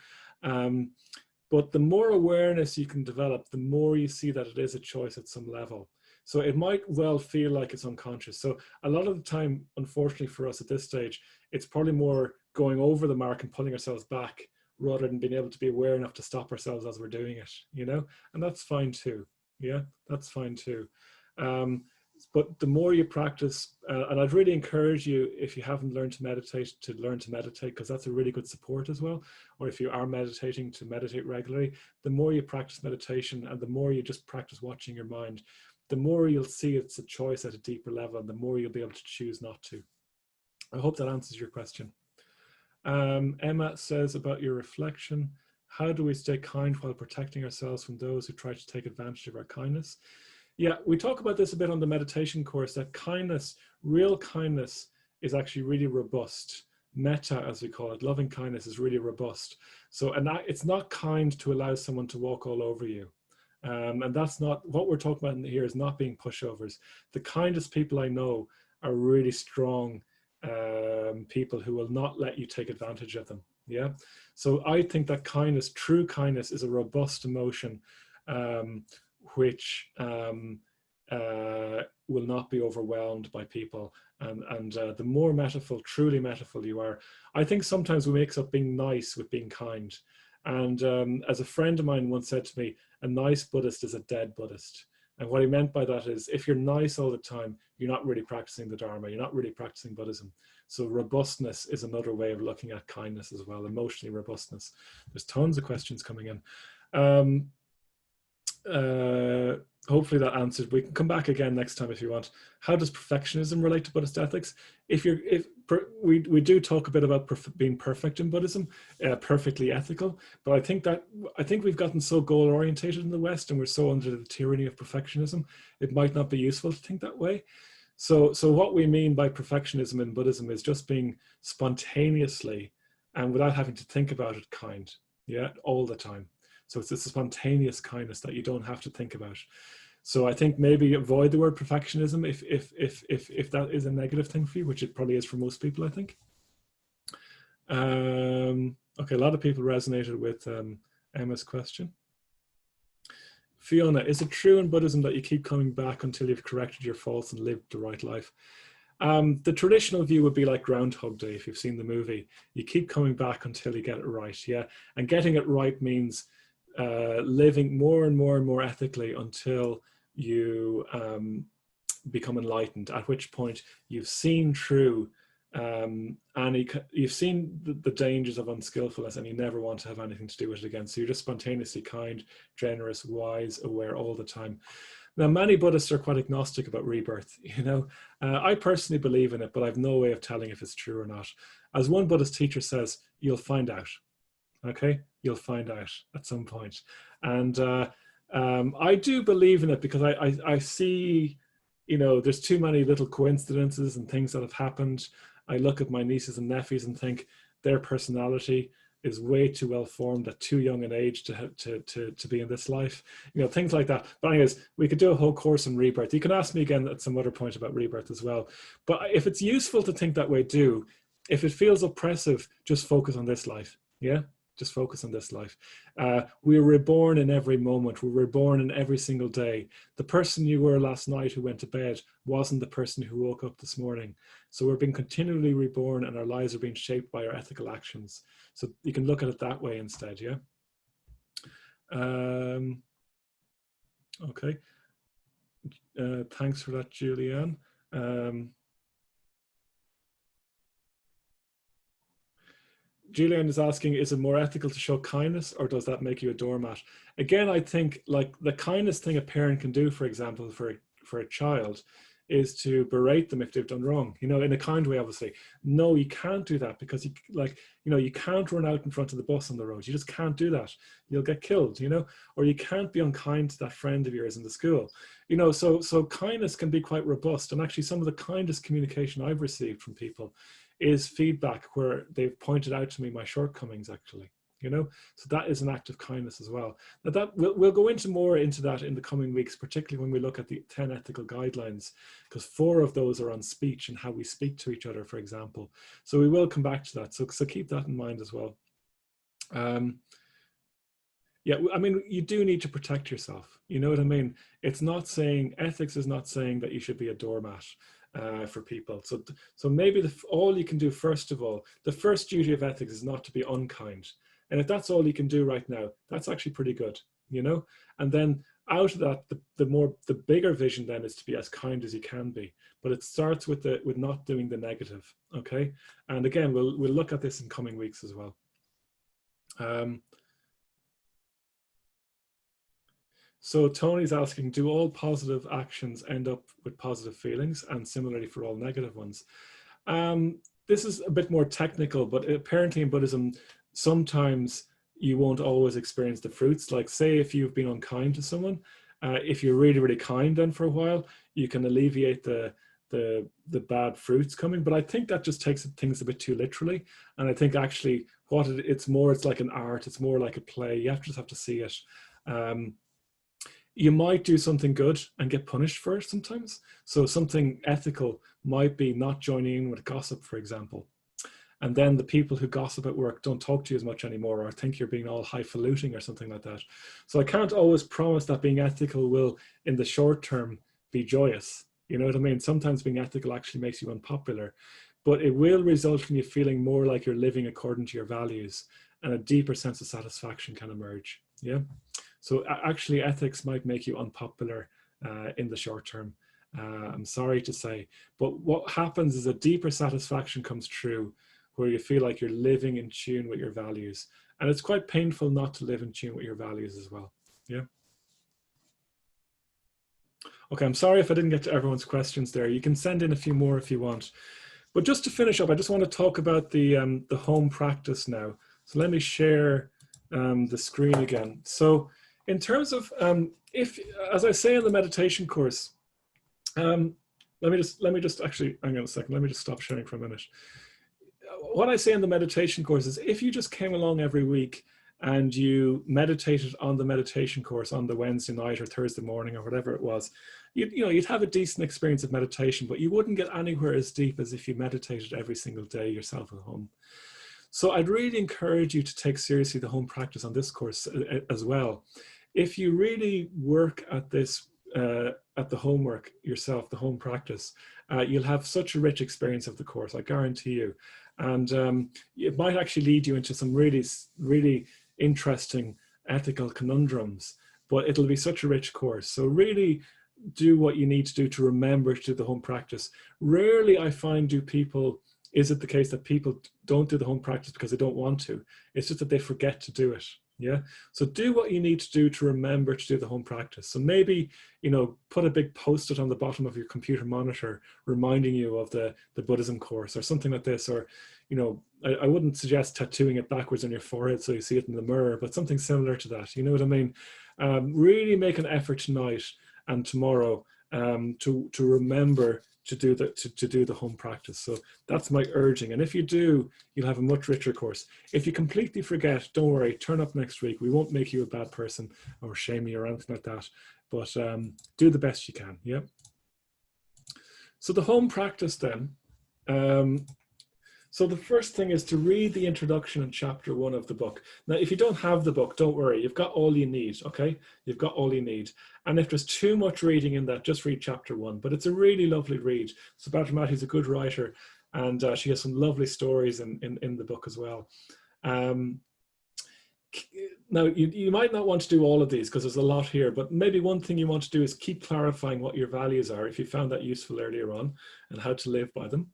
But the more awareness you can develop, the more you see that it is a choice at some level. So it might well feel like it's unconscious. So a lot of the time, unfortunately for us at this stage, it's probably more going over the mark and pulling ourselves back rather than being able to be aware enough to stop ourselves as we're doing it, you know? And that's fine too. Yeah, that's fine too. But the more you practice, and I'd really encourage you, if you haven't learned to meditate, to learn to meditate, because that's a really good support as well. Or if you are meditating, to meditate regularly. The more you practice meditation and the more you just practice watching your mind, the more you'll see it's a choice at a deeper level, and the more you'll be able to choose not to. I hope that answers your question. Emma says about your reflection, how do we stay kind while protecting ourselves from those who try to take advantage of our kindness? Yeah, we talk about this a bit on the meditation course, that kindness, real kindness, is actually really robust. Metta, as we call it, loving kindness, is really robust. So, and it's not kind to allow someone to walk all over you. And that's not what we're talking about here, is not being pushovers. The kindest people I know are really strong people who will not let you take advantage of them. Yeah. So I think that kindness, true kindness, is a robust emotion, which will not be overwhelmed by people. And the more metaful, truly metaful you are, I think sometimes we mix up being nice with being kind. And as a friend of mine once said to me, a nice Buddhist is a dead Buddhist. And what he meant by that is, if you're nice all the time, you're not really practicing the Dharma, you're not really practicing Buddhism. So robustness is another way of looking at kindness as well, emotionally robustness. There's tons of questions coming in. Hopefully that answered. We can come back again next time if you want. How does perfectionism relate to Buddhist ethics? We do talk a bit about being perfect in Buddhism, perfectly ethical, but I think we've gotten so goal orientated in the West, and we're so under the tyranny of perfectionism, it might not be useful to think that way. So what we mean by perfectionism in Buddhism is just being spontaneously and without having to think about it kind, yeah, all the time. So it's a spontaneous kindness that you don't have to think about. So I think maybe avoid the word perfectionism if that is a negative thing for you, which it probably is for most people, I think. Okay, a lot of people resonated with Emma's question. Fiona, is it true in Buddhism that you keep coming back until you've corrected your faults and lived the right life? The traditional view would be like Groundhog Day, if you've seen the movie. You keep coming back until you get it right, yeah? And getting it right means living more and more and more ethically until you become enlightened, at which point you've seen through you've seen the dangers of unskillfulness, and you never want to have anything to do with it again. So you're just spontaneously kind, generous, wise, aware all the time. Now, many Buddhists are quite agnostic about rebirth. You know, I personally believe in it, but I've no way of telling if it's true or not. As one Buddhist teacher says, you'll find out. Okay, you'll find out at some point. And I do believe in it because I see, you know, there's too many little coincidences and things that have happened. I look at my nieces and nephews and think their personality is way too well formed at too young an age to be in this life, you know, things like that. But anyways, we could do a whole course on rebirth. You can ask me again at some other point about rebirth as well. But if it's useful to think that way, do. If it feels oppressive, just focus on this life. Yeah. Just focus on this life. We're reborn in every moment. We're reborn in every single day. The person you were last night who went to bed wasn't the person who woke up this morning. So we're being continually reborn, and our lives are being shaped by our ethical actions. So you can look at it that way instead, yeah? Okay. Thanks for that, Julianne. Julian is asking, is it more ethical to show kindness, or does that make you a doormat? Again, I think like the kindness thing a parent can do, for example, for a child, is to berate them if they've done wrong, you know, in a kind way, obviously. No, you can't do that because you can't run out in front of the bus on the road. You just can't do that. You'll get killed, you know, or you can't be unkind to that friend of yours in the school, you know, so kindness can be quite robust. And actually some of the kindest communication I've received from people is feedback where they've pointed out to me my shortcomings, actually, you know, so that is an act of kindness as well. Now that we'll go more into that in the coming weeks, particularly when we look at the 10 ethical guidelines, because 4 of those are on speech and how we speak to each other, for example. So we will come back to that. So keep that in mind as well. Yeah, I mean, you do need to protect yourself. You know what I mean? It's not saying, ethics is not saying that you should be a doormat for people. So maybe all you can do, first of all, the first duty of ethics is not to be unkind. And if that's all you can do right now, that's actually pretty good, you know? And then out of that, the bigger vision then is to be as kind as you can be. But it starts with not doing the negative, okay? And again, we'll look at this in coming weeks as well. So Tony's asking, do all positive actions end up with positive feelings, and similarly for all negative ones? This is a bit more technical, but apparently in Buddhism, sometimes you won't always experience the fruits. Like say if you've been unkind to someone, if you're really, really kind then for a while, you can alleviate the bad fruits coming. But I think that just takes things a bit too literally. And I think actually it's like an art, it's more like a play. You just have to see it. You might do something good and get punished for it sometimes. So something ethical might be not joining in with gossip, for example. And then the people who gossip at work don't talk to you as much anymore, or think you're being all highfalutin or something like that. So I can't always promise that being ethical will, in the short term, be joyous. You know what I mean? Sometimes being ethical actually makes you unpopular, but it will result in you feeling more like you're living according to your values. and a deeper sense of satisfaction can emerge. Yeah. So actually ethics might make you unpopular in the short term. I'm sorry to say, but what happens is a deeper satisfaction comes true where you feel like you're living in tune with your values. And it's quite painful not to live in tune with your values as well. Yeah. Okay, I'm sorry if I didn't get to everyone's questions there. You can send in a few more if you want. But just to finish up, I just want to talk about the home practice now. So let me share the screen again. So in terms of, if, as I say in the meditation course, let me just actually, hang on a second, let me just stop sharing for a minute. What I say in the meditation course is if you just came along every week and you meditated on the meditation course on the Wednesday night or Thursday morning or whatever it was, you'd have a decent experience of meditation, but you wouldn't get anywhere as deep as if you meditated every single day yourself at home. So I'd really encourage you to take seriously the home practice on this course as well. If you really work at this, at the homework yourself, the home practice, you'll have such a rich experience of the course, I guarantee you. And it might actually lead you into some really, really interesting ethical conundrums, but it'll be such a rich course. So really do what you need to do to remember to do the home practice. Rarely I find is it the case that people don't do the home practice because they don't want to. It's just that they forget to do it. Yeah. So do what you need to do to remember to do the home practice. So maybe, put a big post-it on the bottom of your computer monitor reminding you of the Buddhism course or something like this. Or, I wouldn't suggest tattooing it backwards on your forehead so you see it in the mirror, but something similar to that. You know what I mean? Really make an effort tonight and tomorrow to remember to do the home practice. So that's my urging. And if you do, you'll have a much richer course. If you completely forget, don't worry, turn up next week. We won't make you a bad person or shame you or anything like that, but do the best you can. Yeah. So the home practice then, so the first thing is to read the introduction in chapter 1 of the book. Now, if you don't have the book, don't worry, you've got all you need, okay? You've got all you need. And if there's too much reading in that, just read chapter 1. But it's a really lovely read. Sabato Mathi's a good writer, and she has some lovely stories in the book as well. Now, you might not want to do all of these because there's a lot here, but maybe one thing you want to do is keep clarifying what your values are, if you found that useful earlier on, and how to live by them.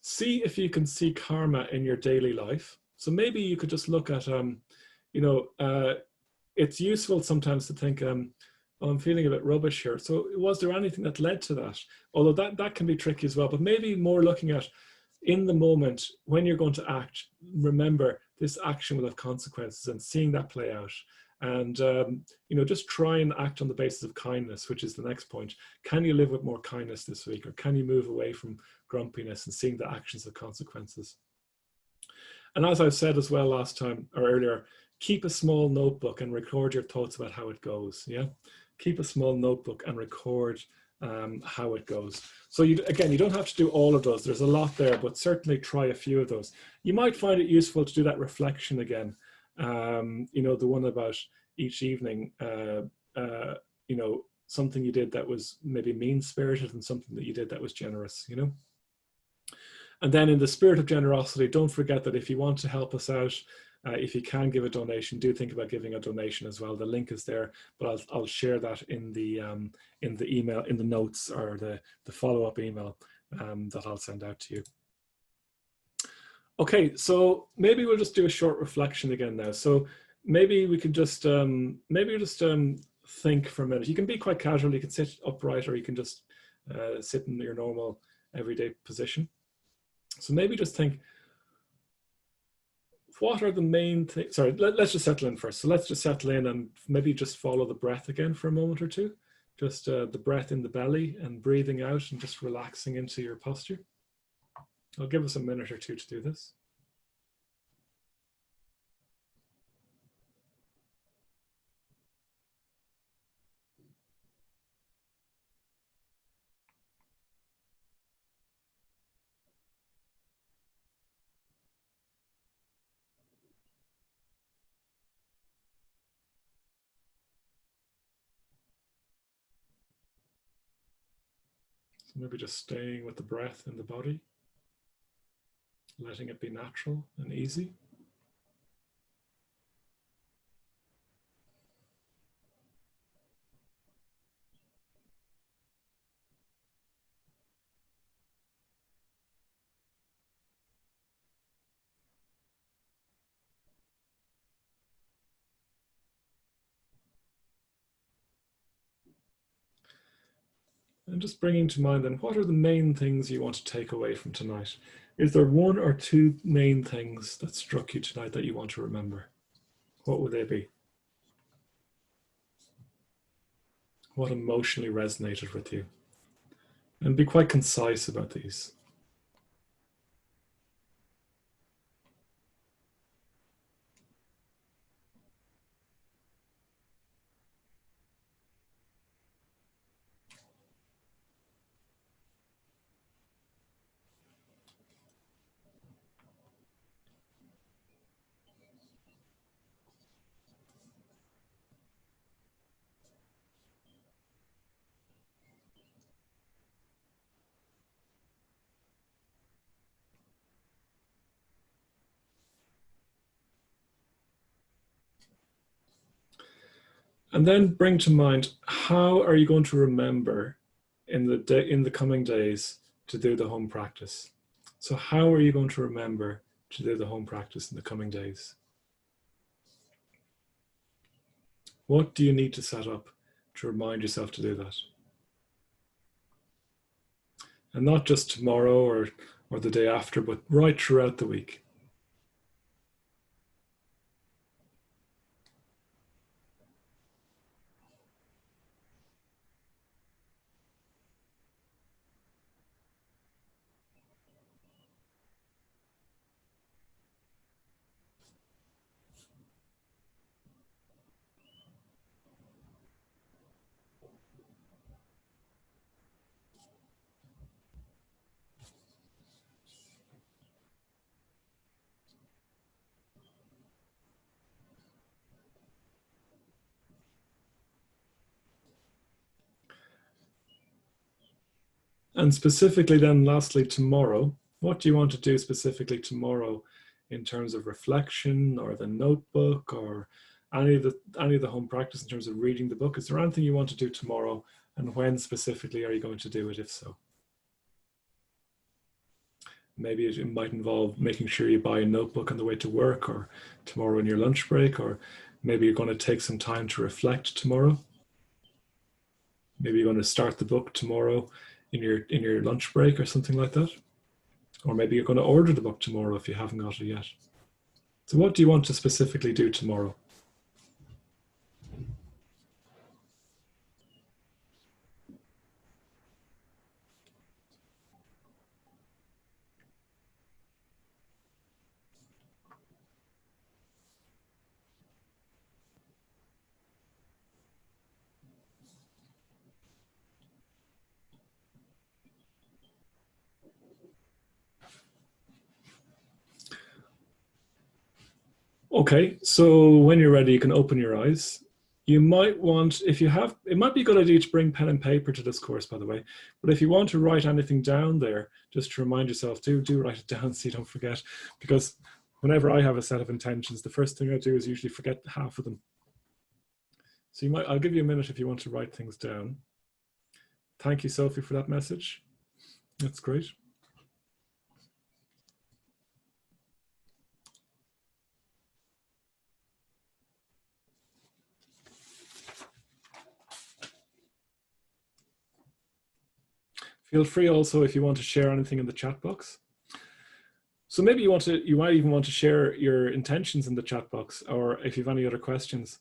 See if you can see karma in your daily life. So maybe you could just look at, it's useful sometimes to think, oh, I'm feeling a bit rubbish here. So was there anything that led to that? Although that can be tricky as well, but maybe more looking at in the moment when you're going to act, remember this action will have consequences and seeing that play out. And, just try and act on the basis of kindness, which is the next point. Can you live with more kindness this week? Or can you move away from grumpiness and seeing the actions of consequences? And as I've said as well last time or earlier, keep a small notebook and record your thoughts about how it goes. Yeah, keep a small notebook and record how it goes. So again, you don't have to do all of those. There's a lot there, but certainly try a few of those. You might find it useful to do that reflection again. The one about each evening, something you did that was maybe mean-spirited and something that you did that was generous, And then in the spirit of generosity, don't forget that if you want to help us out, if you can give a donation, do think about giving a donation as well. The link is there, but I'll share that in the email, in the notes, or the follow-up email that I'll send out to you. Okay, so maybe we'll just do a short reflection again now. So maybe we could just think for a minute. You can be quite casual. You can sit upright, or you can just sit in your normal everyday position. So maybe just think, what are the main things? Sorry, let's just settle in first. So let's just settle in and maybe just follow the breath again for a moment or two. Just the breath in the belly and breathing out and just relaxing into your posture. I'll give us a minute or two to do this. So maybe just staying with the breath in the body, letting it be natural and easy. And just bringing to mind then, what are the main things you want to take away from tonight? Is there one or two main things that struck you tonight that you want to remember? What would they be? What emotionally resonated with you? And be quite concise about these. And then bring to mind, how are you going to remember in the coming days to do the home practice? So how are you going to remember to do the home practice in the coming days? What do you need to set up to remind yourself to do that? And not just tomorrow or the day after, but right throughout the week. And specifically then, lastly, tomorrow, what do you want to do specifically tomorrow in terms of reflection or the notebook or any of the home practice in terms of reading the book? Is there anything you want to do tomorrow, and when specifically are you going to do it, if so? Maybe it might involve making sure you buy a notebook on the way to work, or tomorrow in your lunch break, or maybe you're going to take some time to reflect tomorrow. Maybe you're going to start the book tomorrow in your lunch break or something like that. Or maybe you're going to order the book tomorrow if you haven't got it yet. So what do you want to specifically do tomorrow? Okay, so when you're ready, you can open your eyes. You might want, if you have, it might be a good idea to bring pen and paper to this course, by the way. But if you want to write anything down there, just to remind yourself, do write it down so you don't forget. Because whenever I have a set of intentions, the first thing I do is usually forget half of them. So I'll give you a minute if you want to write things down. Thank you, Sophie, for that message. That's great. Feel free also if you want to share anything in the chat box. So maybe you might even want to share your intentions in the chat box, or if you have any other questions.